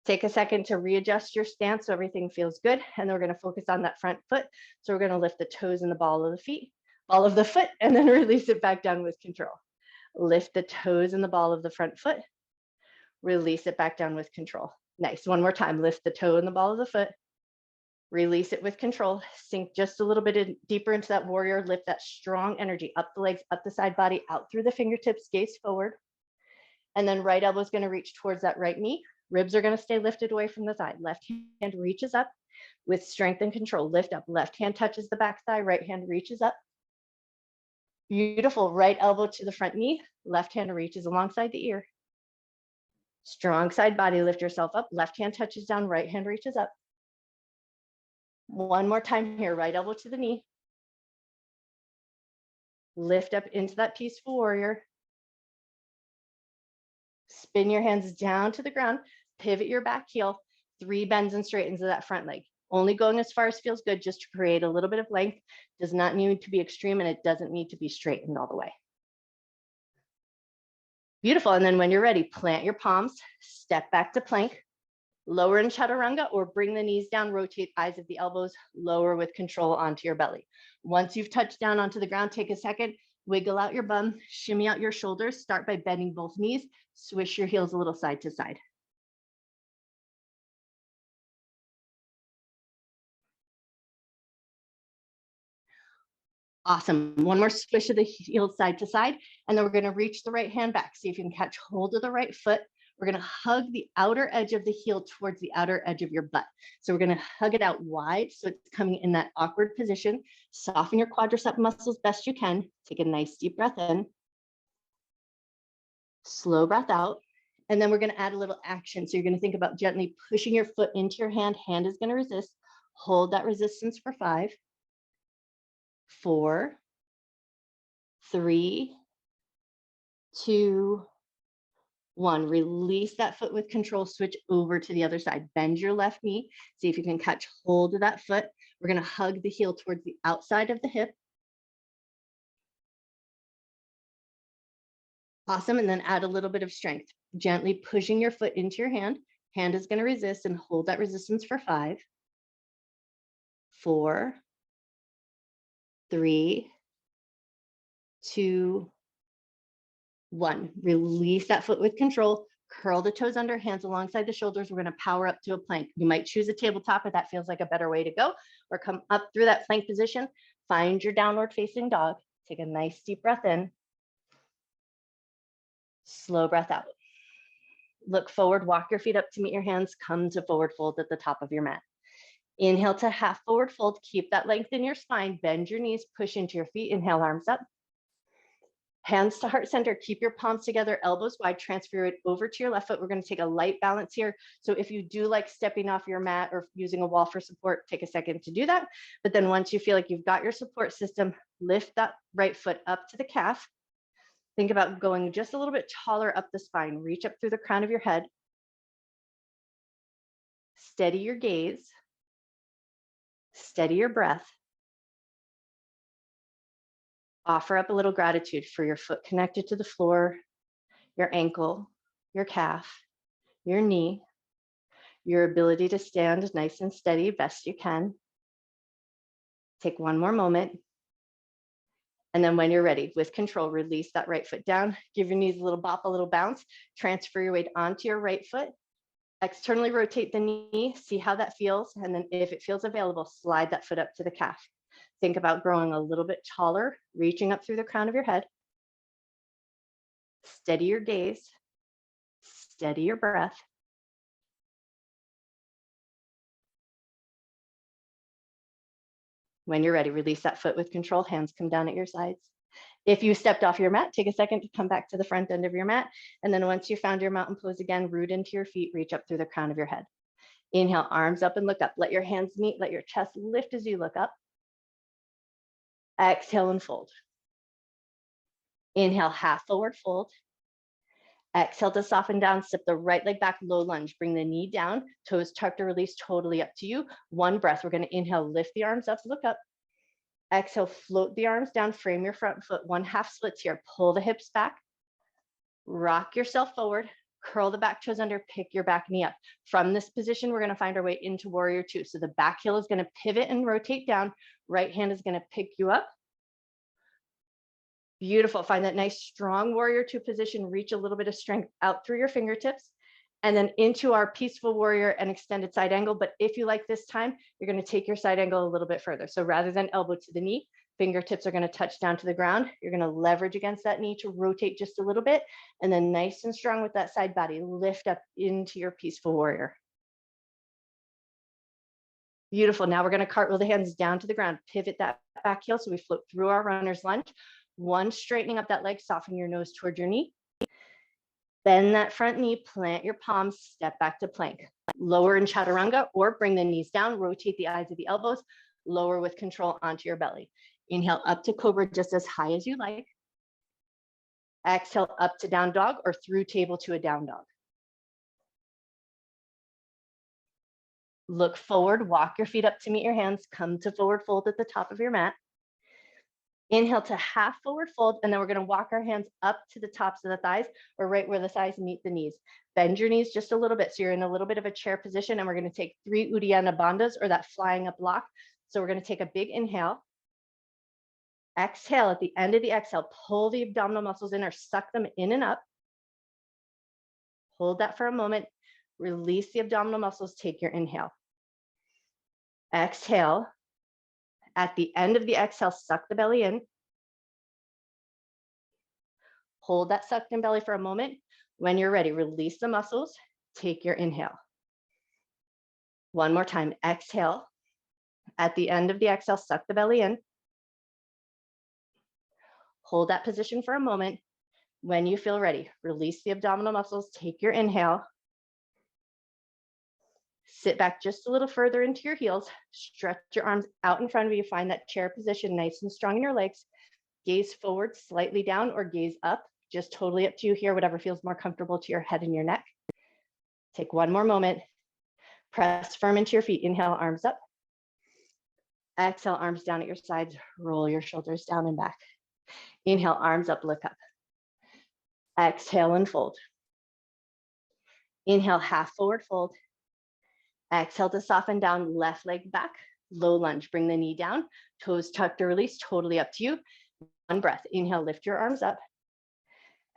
Take a second to readjust your stance so everything feels good. And then we're going to focus on that front foot. So we're going to lift the toes and the ball of the foot, and then release it back down with control. Lift the toes and the ball of the front foot. Release it back down with control. Nice. One more time. Lift the toe and the ball of the foot. Release it with control. Sink just a little bit deeper into that warrior. Lift that strong energy up the legs, up the side body, out through the fingertips, gaze forward. And then right elbow is going to reach towards that right knee. Ribs are going to stay lifted away from the side. Left hand reaches up with strength and control. Lift up. Left hand touches the back thigh. Right hand reaches up. Beautiful. Right elbow to the front knee. Left hand reaches alongside the ear. Strong side body. Lift yourself up. Left hand touches down. Right hand reaches up. One more time here. Right elbow to the knee. Lift up into that peaceful warrior. Spin your hands down to the ground. Pivot your back heel. 3 bends and straightens of that front leg. Only going as far as feels good, just to create a little bit of length. Does not need to be extreme, and it doesn't need to be straightened all the way. Beautiful. And then when you're ready, plant your palms, step back to plank, lower in chaturanga, or bring the knees down, rotate eyes of the elbows, lower with control onto your belly. Once you've touched down onto the ground, take a second, wiggle out your bum, shimmy out your shoulders, start by bending both knees, swish your heels a little side to side. Awesome. One more swish of the heels side to side, and then we're going to reach the right hand back. See if you can catch hold of the right foot. We're going to hug the outer edge of the heel towards the outer edge of your butt. So we're going to hug it out wide so it's coming in that awkward position. Soften your quadricep muscles best you can. Take a nice deep breath in. Slow breath out. And then we're going to add a little action. So you're going to think about gently pushing your foot into your hand. Hand is going to resist. Hold that resistance for 5, 4, 3, 2, 1. Release that foot with control. Switch over to the other side. Bend your left knee. See if you can catch hold of that foot. We're going to hug the heel towards the outside of the hip. Awesome. And then add a little bit of strength. Gently pushing your foot into your hand. Hand is going to resist, and hold that resistance for 5, 4, 3, 2, 1. Release that foot with control. Curl the toes under, hands alongside the shoulders. We're going to power up to a plank. You might choose a tabletop if that feels like a better way to go, or come up through that plank position. Find your downward facing dog. Take a nice deep breath in. Slow breath out. Look forward, walk your feet up to meet your hands. Come to forward fold at the top of your mat. Inhale to half forward fold. Keep that length in your spine. Bend your knees, push into your feet. Inhale, arms up. Hands to heart center, keep your palms together, elbows wide, transfer it over to your left foot. We're going to take a light balance here. So if you do like stepping off your mat or using a wall for support, take a second to do that. But then once you feel like you've got your support system, lift that right foot up to the calf. Think about going just a little bit taller up the spine. Reach up through the crown of your head. Steady your gaze. Steady your breath. Offer up a little gratitude for your foot connected to the floor, your ankle, your calf, your knee, your ability to stand nice and steady best you can. Take one more moment. And then when you're ready, with control, release that right foot down. Give your knees a little bop, a little bounce. Transfer your weight onto your right foot. Externally rotate the knee. See how that feels. And then if it feels available, slide that foot up to the calf. Think about growing a little bit taller, reaching up through the crown of your head. Steady your gaze. Steady your breath. When you're ready, release that foot with control. Hands come down at your sides. If you stepped off your mat, take a second to come back to the front end of your mat. And then once you found your mountain pose again, root into your feet, reach up through the crown of your head. Inhale, arms up and look up. Let your hands meet, let your chest lift as you look up. Exhale and fold. Inhale, half forward fold. Exhale to soften down, step the right leg back, low lunge. Bring the knee down, toes tucked or released, totally up to you. One breath, we're gonna inhale, lift the arms up, look up. Exhale, float the arms down, frame your front foot, one half splits here. Pull the hips back, rock yourself forward, curl the back toes under, pick your back knee up. From this position, we're gonna find our way into warrior two. So the back heel is gonna pivot and rotate down. Right hand is gonna pick you up. Beautiful. Find that nice strong warrior two position. Reach a little bit of strength out through your fingertips and then into our peaceful warrior and extended side angle. But if you like this time, you're going to take your side angle a little bit further. So rather than elbow to the knee, fingertips are going to touch down to the ground. You're going to leverage against that knee to rotate just a little bit. And then nice and strong with that side body, lift up into your peaceful warrior. Beautiful. Now we're going to cartwheel the hands down to the ground, pivot that back heel. So we float through our runner's lunge. One, straightening up that leg, soften your nose toward your knee. Bend that front knee, plant your palms, step back to plank. Lower in chaturanga or bring the knees down, rotate the eyes of the elbows, lower with control onto your belly. Inhale up to cobra just as high as you like. Exhale up to down dog or through table to a down dog. Look forward, walk your feet up to meet your hands, come to forward fold at the top of your mat. Inhale to half forward fold, and then we're going to walk our hands up to the tops of the thighs or right where the thighs meet the knees. Bend your knees just a little bit so you're in a little bit of a chair position, and we're going to take 3 Uddiyana Bandhas or that flying up block. So we're going to take a big inhale. Exhale. At the end of the exhale, pull the abdominal muscles in or suck them in and up. Hold that for a moment. Release the abdominal muscles. Take your inhale. Exhale. At the end of the exhale, suck the belly in. Hold that sucked in belly for a moment. When you're ready, release the muscles. Take your inhale. One more time. Exhale. At the end of the exhale, suck the belly in. Hold that position for a moment. When you feel ready, release the abdominal muscles. Take your inhale. Sit back just a little further into your heels. Stretch your arms out in front of you. Find that chair position nice and strong in your legs. Gaze forward, slightly down, or gaze up. Just totally up to you here, whatever feels more comfortable to your head and your neck. Take one more moment. Press firm into your feet. Inhale, arms up. Exhale, arms down at your sides. Roll your shoulders down and back. Inhale, arms up, look up. Exhale and fold. Inhale, half forward fold. Exhale to soften down, left leg back, low lunge. Bring the knee down, toes tucked or released, totally up to you. One breath. Inhale, lift your arms up.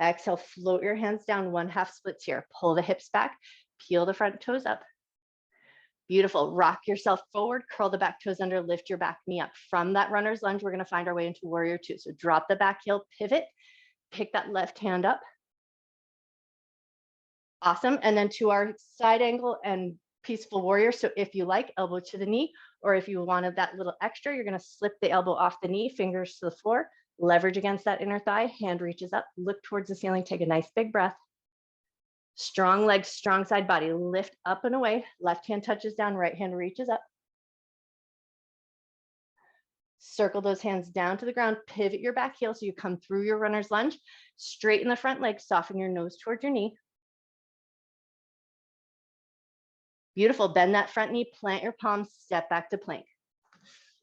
Exhale, float your hands down, one half splits here. Pull the hips back, peel the front toes up. Beautiful. Rock yourself forward, curl the back toes under, lift your back knee up. From that runner's lunge, we're going to find our way into warrior two. So drop the back heel, pivot, pick that left hand up. Awesome. And then to our side angle and peaceful warrior. So if you like, elbow to the knee, or if you wanted that little extra, you're going to slip the elbow off the knee, fingers to the floor, Leverage against that inner thigh, hand reaches up, look towards the ceiling, take a nice big breath. Strong legs, strong side body, lift up and away. Left hand touches down, right hand reaches up. Circle those hands down to the ground, pivot your back heel so you come through your runner's lunge, straighten the front leg, soften your nose towards your knee. Beautiful, bend that front knee, plant your palms, step back to plank.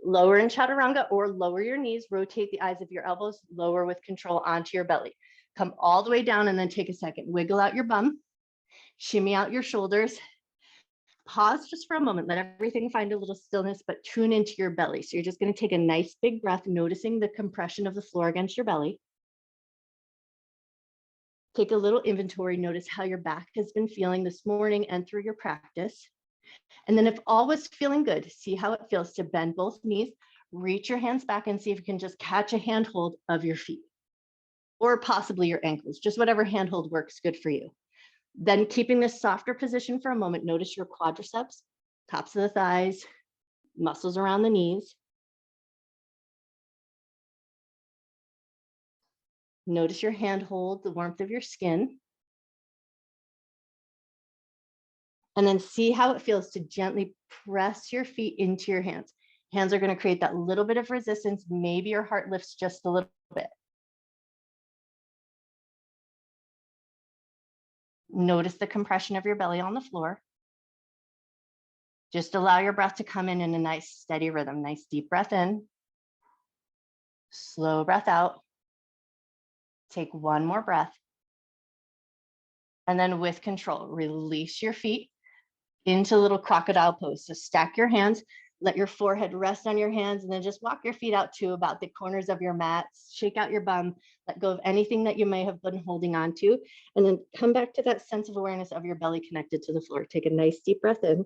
Lower in chaturanga or lower your knees, rotate the eyes of your elbows, lower with control onto your belly. Come all the way down and then take a second, wiggle out your bum, shimmy out your shoulders. Pause just for a moment, let everything find a little stillness, but tune into your belly. So you're just going to take a nice big breath, noticing the compression of the floor against your belly. Take a little inventory, notice how your back has been feeling this morning and through your practice. And then if all was feeling good, see how it feels to bend both knees, reach your hands back and see if you can just catch a handhold of your feet or possibly your ankles, just whatever handhold works good for you. Then keeping this softer position for a moment, notice your quadriceps, tops of the thighs, muscles around the knees. Notice your handhold, the warmth of your skin. And then see how it feels to gently press your feet into your hands. Hands are going to create that little bit of resistance. Maybe your heart lifts just a little bit. Notice the compression of your belly on the floor. Just allow your breath to come in a nice steady rhythm. Nice deep breath in. Slow breath out. Take one more breath. And then with control, release your feet into a little crocodile pose. So stack your hands, let your forehead rest on your hands, and then just walk your feet out to about the corners of your mat. Shake out your bum, let go of anything that you may have been holding on to, and then come back to that sense of awareness of your belly connected to the floor. Take a nice deep breath in.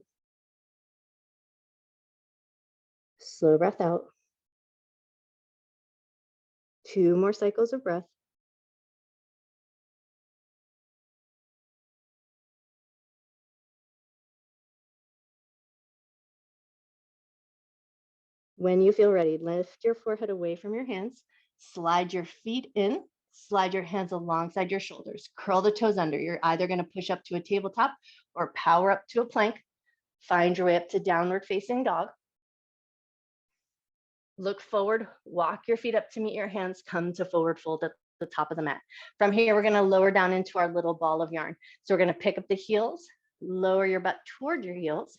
Slow breath out. 2 more cycles of breath. When you feel ready, lift your forehead away from your hands, slide your feet in, slide your hands alongside your shoulders, curl the toes under. You're either going to push up to a tabletop or power up to a plank. Find your way up to downward facing dog. Look forward, walk your feet up to meet your hands, come to forward fold at the top of the mat. From here, we're going to lower down into our little ball of yarn. So we're going to pick up the heels, lower your butt toward your heels.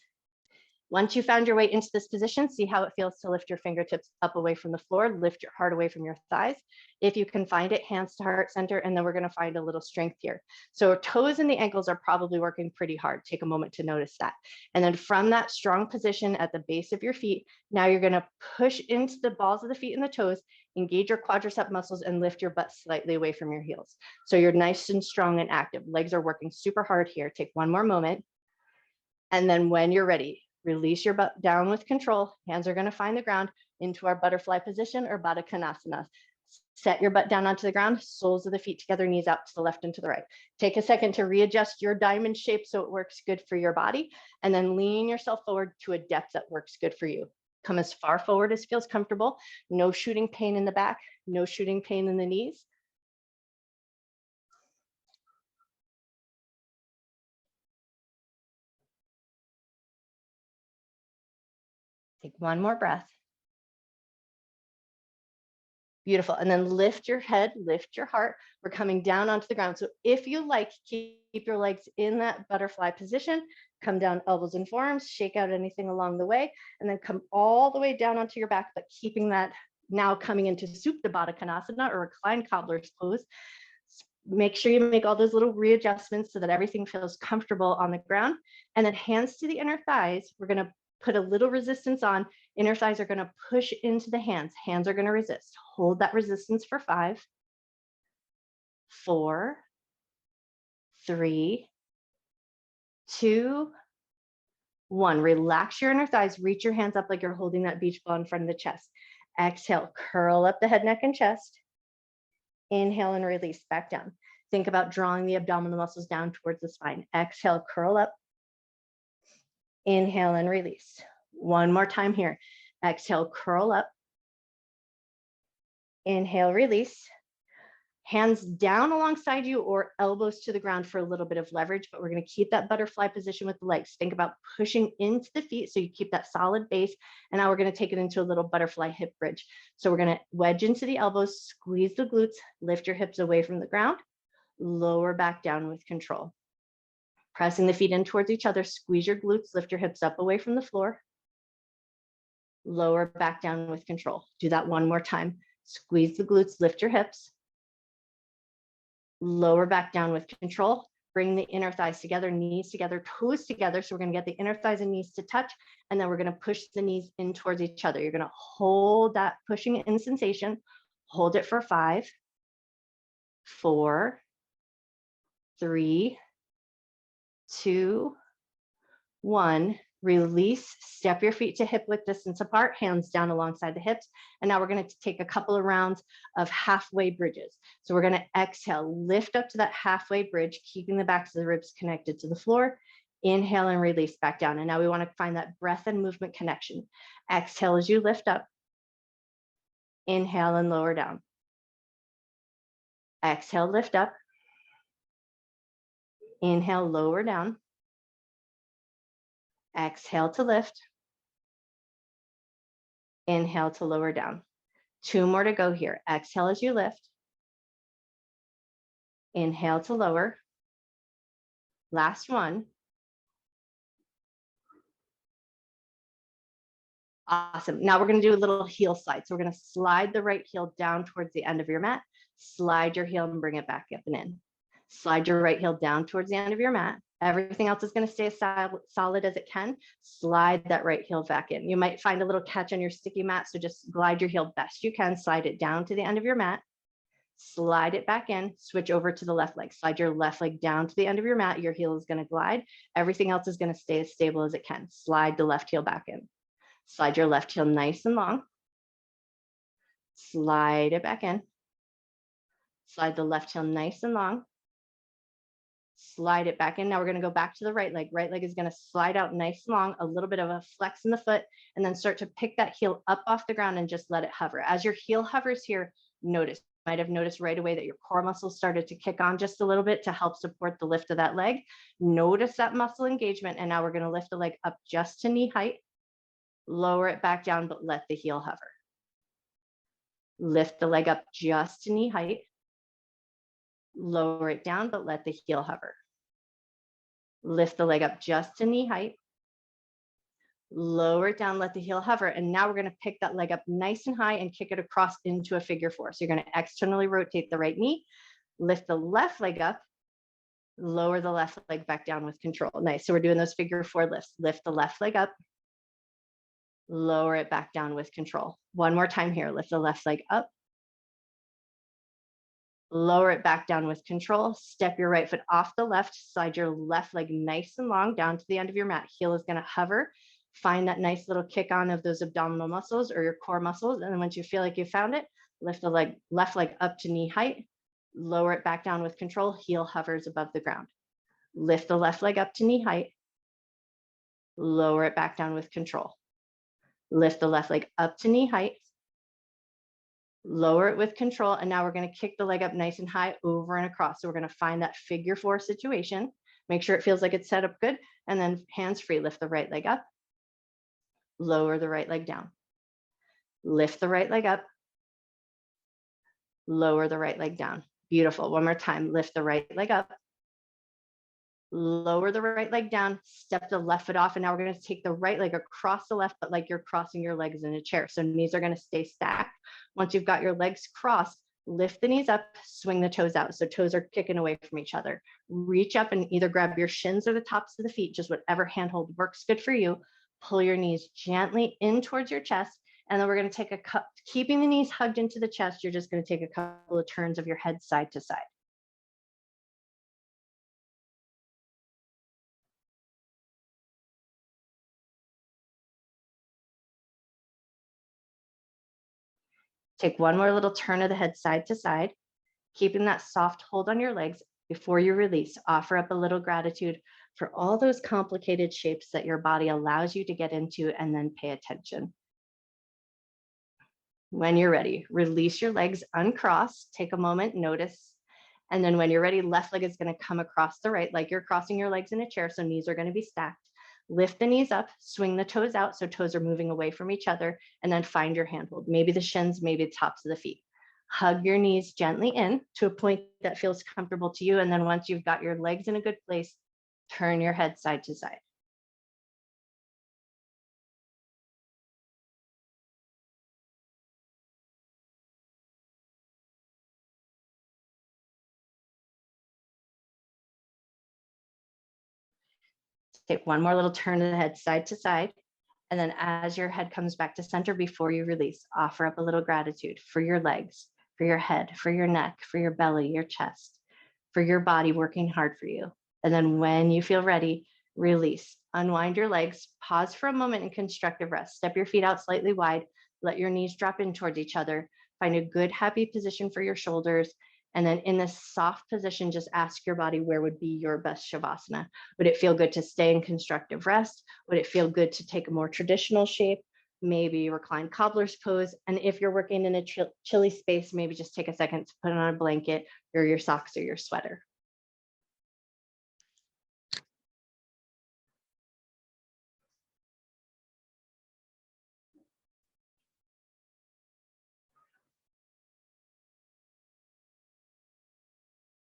Once you found your way into this position, see how it feels to lift your fingertips up away from the floor, lift your heart away from your thighs. If you can find it, hands to heart center, and then we're going to find a little strength here. So toes and the ankles are probably working pretty hard. Take a moment to notice that. And then from that strong position at the base of your feet, now you're going to push into the balls of the feet and the toes, engage your quadricep muscles, and lift your butt slightly away from your heels. So you're nice and strong and active. Legs are working super hard here. Take one more moment. And then when you're ready, release your butt down with control. Hands are going to find the ground into our butterfly position or Baddha Konasana. Set your butt down onto the ground, soles of the feet together, knees out to the left and to the right. Take a second to readjust your diamond shape so it works good for your body, and then lean yourself forward to a depth that works good for you. Come as far forward as feels comfortable. No shooting pain in the back, no shooting pain in the knees. Take one more breath. Beautiful. And then lift your head, lift your heart. We're coming down onto the ground. So if you like, keep your legs in that butterfly position, come down elbows and forearms, shake out anything along the way, and then come all the way down onto your back, but keeping that now coming into Supta Baddha Konasana or reclined cobbler's pose. Make sure you make all those little readjustments so that everything feels comfortable on the ground. And then hands to the inner thighs. We're going to put a little resistance on. Inner thighs are going to push into the hands. Hands are going to resist. Hold that resistance for 5, 4, 3, 2, 1. Relax your inner thighs. Reach your hands up like you're holding that beach ball in front of the chest. Exhale, curl up the head, neck, and chest. Inhale and release back down. Think about drawing the abdominal muscles down towards the spine. Exhale, curl up. Inhale and release. One more time here. Exhale, curl up. Inhale, release. Hands down alongside you or elbows to the ground for a little bit of leverage, but we're going to keep that butterfly position with the legs. Think about pushing into the feet so you keep that solid base. And now we're going to take it into a little butterfly hip bridge. So we're going to wedge into the elbows, squeeze the glutes, lift your hips away from the ground, lower back down with control. Pressing the feet in towards each other, squeeze your glutes, lift your hips up away from the floor, lower back down with control. Do that one more time. Squeeze the glutes, lift your hips, lower back down with control. Bring the inner thighs together, knees together, toes together. So we're going to get the inner thighs and knees to touch, and then we're going to push the knees in towards each other. You're going to hold that pushing in sensation. Hold it for 5, 4, 3, 2, 1. Release, step your feet to hip width distance apart, hands down alongside the hips. And now we're going to take a couple of rounds of halfway bridges. So we're going to exhale, lift up to that halfway bridge, keeping the backs of the ribs connected to the floor. Inhale and release back down. And now we want to find that breath and movement connection. Exhale as you lift up. Inhale and lower down. Exhale, lift up. Inhale, lower down. Exhale to lift. Inhale to lower down. 2 more to go here. Exhale as you lift. Inhale to lower. Last one. Awesome. Now we're going to do a little heel slide. So we're going to slide the right heel down towards the end of your mat. Slide your heel and bring it back up and in. Slide your right heel down towards the end of your mat. Everything else is going to stay as solid as it can. Slide that right heel back in. You might find a little catch on your sticky mat, so just glide your heel best you can. Slide it down to the end of your mat. Slide it back in. Switch over to the left leg. Slide your left leg down to the end of your mat. Your heel is going to glide. Everything else is going to stay as stable as it can. Slide the left heel back in. Slide your left heel nice and long. Slide it back in. Slide the left heel nice and long. Slide it back in. Now we're going to go back to the right leg. Right leg is going to slide out nice and long, a little bit of a flex in the foot, and then start to pick that heel up off the ground and just let it hover. As your heel hovers here, notice, you might have noticed right away that your core muscles started to kick on just a little bit to help support the lift of that leg. Notice that muscle engagement. And now we're going to lift the leg up just to knee height, lower it back down, but let the heel hover. Lift the leg up just to knee height, lower it down, but let the heel hover. Lift the leg up just to knee height, lower it down, let the heel hover. And now we're going to pick that leg up nice and high and kick it across into a figure 4. So you're going to externally rotate the right knee, lift the left leg up, lower the left leg back down with control. Nice. So we're doing those figure 4 lifts. Lift the left leg up, lower it back down with control. One more time here. Lift the left leg up, lower it back down with control. Step your right foot off the left, slide your left leg nice and long down to the end of your mat. Heel is going to hover. Find that nice little kick on of those abdominal muscles or your core muscles. And then once you feel like you found it, lift the left leg up to knee height, lower it back down with control. Heel hovers above the ground. Lift the left leg up to knee height, lower it back down with control. Lift the left leg up to knee height, lower it with control. And now we're going to kick the leg up nice and high over and across. So we're going to find that figure 4 situation. Make sure it feels like it's set up good. And then hands free, lift the right leg up, lower the right leg down. Lift the right leg up, lower the right leg down. Beautiful. One more time. Lift the right leg up, lower the right leg down, step the left foot off. And now we're going to take the right leg across the left, but like you're crossing your legs in a chair. So knees are going to stay stacked. Once you've got your legs crossed, lift the knees up, swing the toes out. So toes are kicking away from each other. Reach up and either grab your shins or the tops of the feet, just whatever handhold works good for you. Pull your knees gently in towards your chest. And then we're going to take keeping the knees hugged into the chest. You're just going to take a couple of turns of your head side to side. Take one more little turn of the head side to side, keeping that soft hold on your legs. Before you release, offer up a little gratitude for all those complicated shapes that your body allows you to get into, and then pay attention. When you're ready, release your legs, uncross, take a moment, notice. And then when you're ready, left leg is going to come across the right, like you're crossing your legs in a chair. So knees are going to be stacked. Lift the knees up, swing the toes out. So toes are moving away from each other, and then find your handhold, maybe the shins, maybe the tops of the feet. Hug your knees gently in to a point that feels comfortable to you. And then once you've got your legs in a good place, turn your head side to side. Take one more little turn of the head side to side. And then as your head comes back to center before you release, offer up a little gratitude for your legs, for your head, for your neck, for your belly, your chest, for your body working hard for you. And then when you feel ready, release. Unwind your legs, pause for a moment in constructive rest. Step your feet out slightly wide, let your knees drop in towards each other. Find a good, happy position for your shoulders. And then in this soft position, just ask your body where would be your best Shavasana. Would it feel good to stay in constructive rest? Would it feel good to take a more traditional shape? Maybe recline cobbler's pose. And if you're working in a chilly space, maybe just take a second to put on a blanket or your socks or your sweater.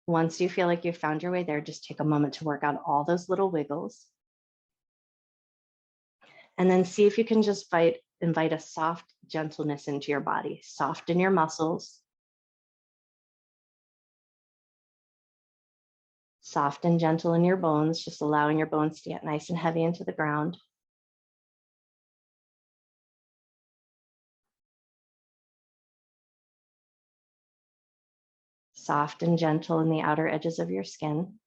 Once you feel like you've found your way there, just take a moment to work out all those little wiggles. And then see if you can just invite a soft gentleness into your body. Soften your muscles. Soft and gentle in your bones, just allowing your bones to get nice and heavy into the ground. Soft and gentle in the outer edges of your skin.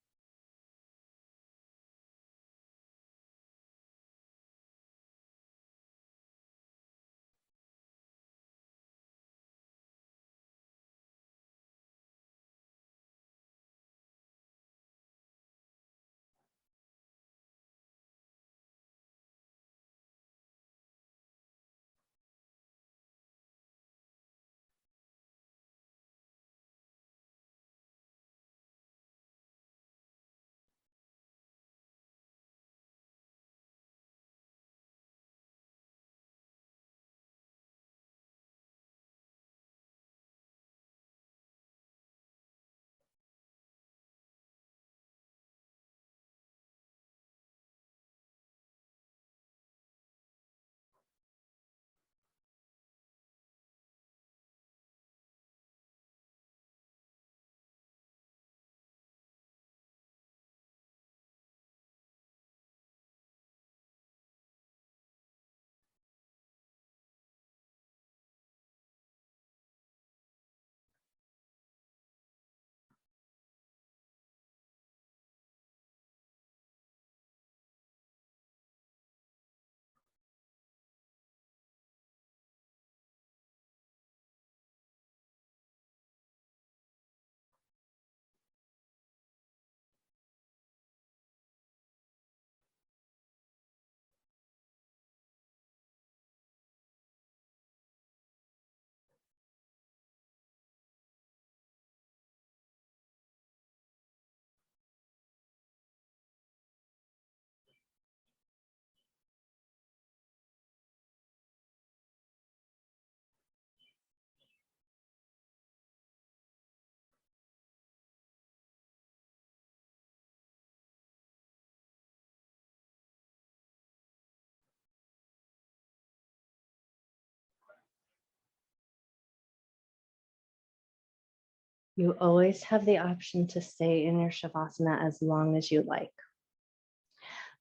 You always have the option to stay in your Shavasana as long as you like.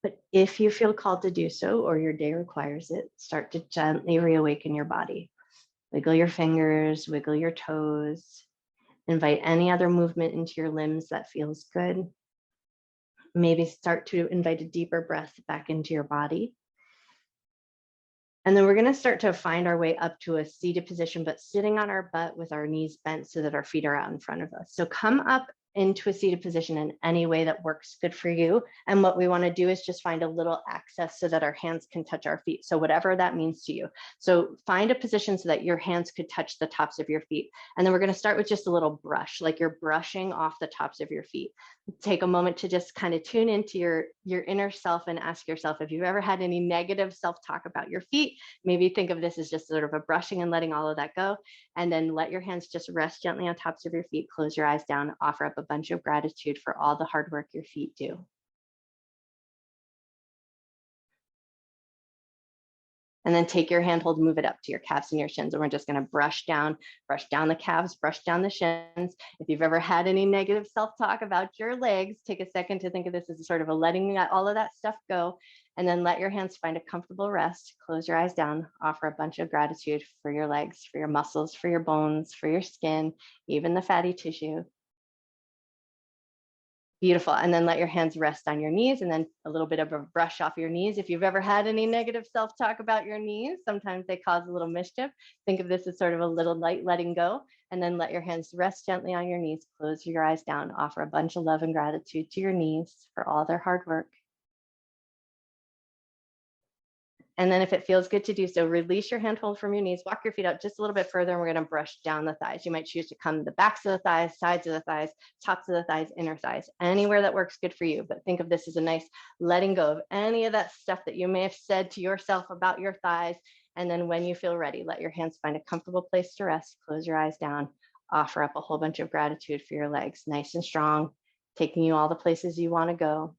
But if you feel called to do so, or your day requires it, start to gently reawaken your body. Wiggle your fingers, wiggle your toes, invite any other movement into your limbs that feels good. Maybe start to invite a deeper breath back into your body. And then we're going to start to find our way up to a seated position, but sitting on our butt with our knees bent so that our feet are out in front of us. So come up into a seated position in any way that works good for you. And what we want to do is just find a little access so that our hands can touch our feet. So whatever that means to you. So find a position so that your hands could touch the tops of your feet. And then we're going to start with just a little brush, like you're brushing off the tops of your feet. Take a moment to just kind of tune into your inner self and ask yourself if you've ever had any negative self-talk about your feet. Maybe think of this as just sort of a brushing and letting all of that go. And then let your hands just rest gently on tops of your feet. Close your eyes down, offer up a bunch of gratitude for all the hard work your feet do. And then take your handhold, move it up to your calves and your shins. And we're just going to brush down the calves, brush down the shins. If you've ever had any negative self-talk about your legs, take a second to think of this as sort of a letting all of that stuff go. And then let your hands find a comfortable rest. Close your eyes down, offer a bunch of gratitude for your legs, for your muscles, for your bones, for your skin, even the fatty tissue. Beautiful. And then let your hands rest on your knees, and then a little bit of a brush off your knees. If you've ever had any negative self-talk about your knees, sometimes they cause a little mischief. Think of this as sort of a little light letting go, and then let your hands rest gently on your knees. Close your eyes down. Offer a bunch of love and gratitude to your knees for all their hard work. And then if it feels good to do so, release your handhold from your knees, walk your feet out just a little bit further, and we're going to brush down the thighs. You might choose to come to the backs of the thighs, sides of the thighs, tops of the thighs, inner thighs, anywhere that works good for you. But think of this as a nice letting go of any of that stuff that you may have said to yourself about your thighs. And then when you feel ready, let your hands find a comfortable place to rest. Close your eyes down. Offer up a whole bunch of gratitude for your legs, nice and strong, taking you all the places you want to go.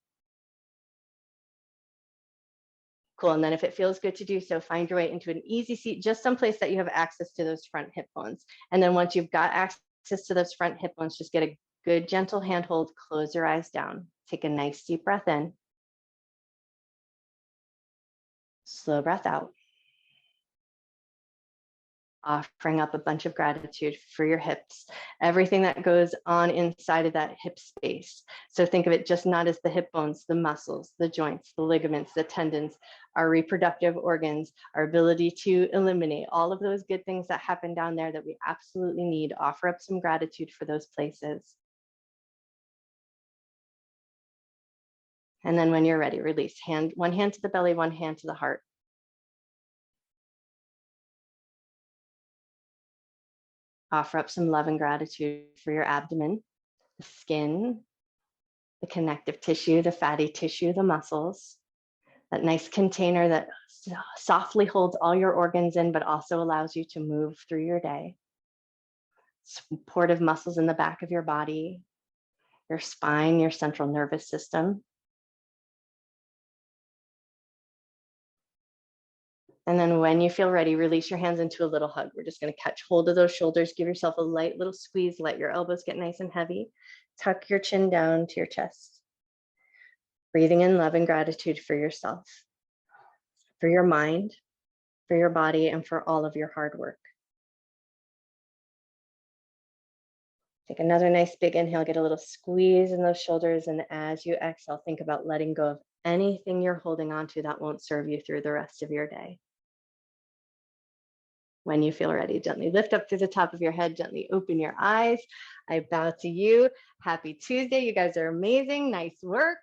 Cool. And then if it feels good to do so, find your way into an easy seat, just someplace that you have access to those front hip bones. And then once you've got access to those front hip bones, just get a good, gentle handhold, close your eyes down. Take a nice deep breath in. Slow breath out. Offering up a bunch of gratitude for your hips, everything that goes on inside of that hip space. So think of it just not as the hip bones, the muscles, the joints, the ligaments, the tendons, our reproductive organs, our ability to eliminate all of those good things that happen down there that we absolutely need. Offer up some gratitude for those places. And then when you're ready, release. One hand to the belly, one hand to the heart. Offer up some love and gratitude for your abdomen, the skin, the connective tissue, the fatty tissue, the muscles, that nice container that softly holds all your organs in, but also allows you to move through your day. Supportive muscles in the back of your body, your spine, your central nervous system. And then when you feel ready, release your hands into a little hug. We're just going to catch hold of those shoulders, give yourself a light little squeeze, let your elbows get nice and heavy. Tuck your chin down to your chest. Breathing in love and gratitude for yourself, for your mind, for your body, and for all of your hard work. Take another nice big inhale, get a little squeeze in those shoulders. And as you exhale, think about letting go of anything you're holding on to that won't serve you through the rest of your day. When you feel ready, gently lift up through the top of your head, gently open your eyes. I bow to you. Happy Tuesday. You guys are amazing. Nice work.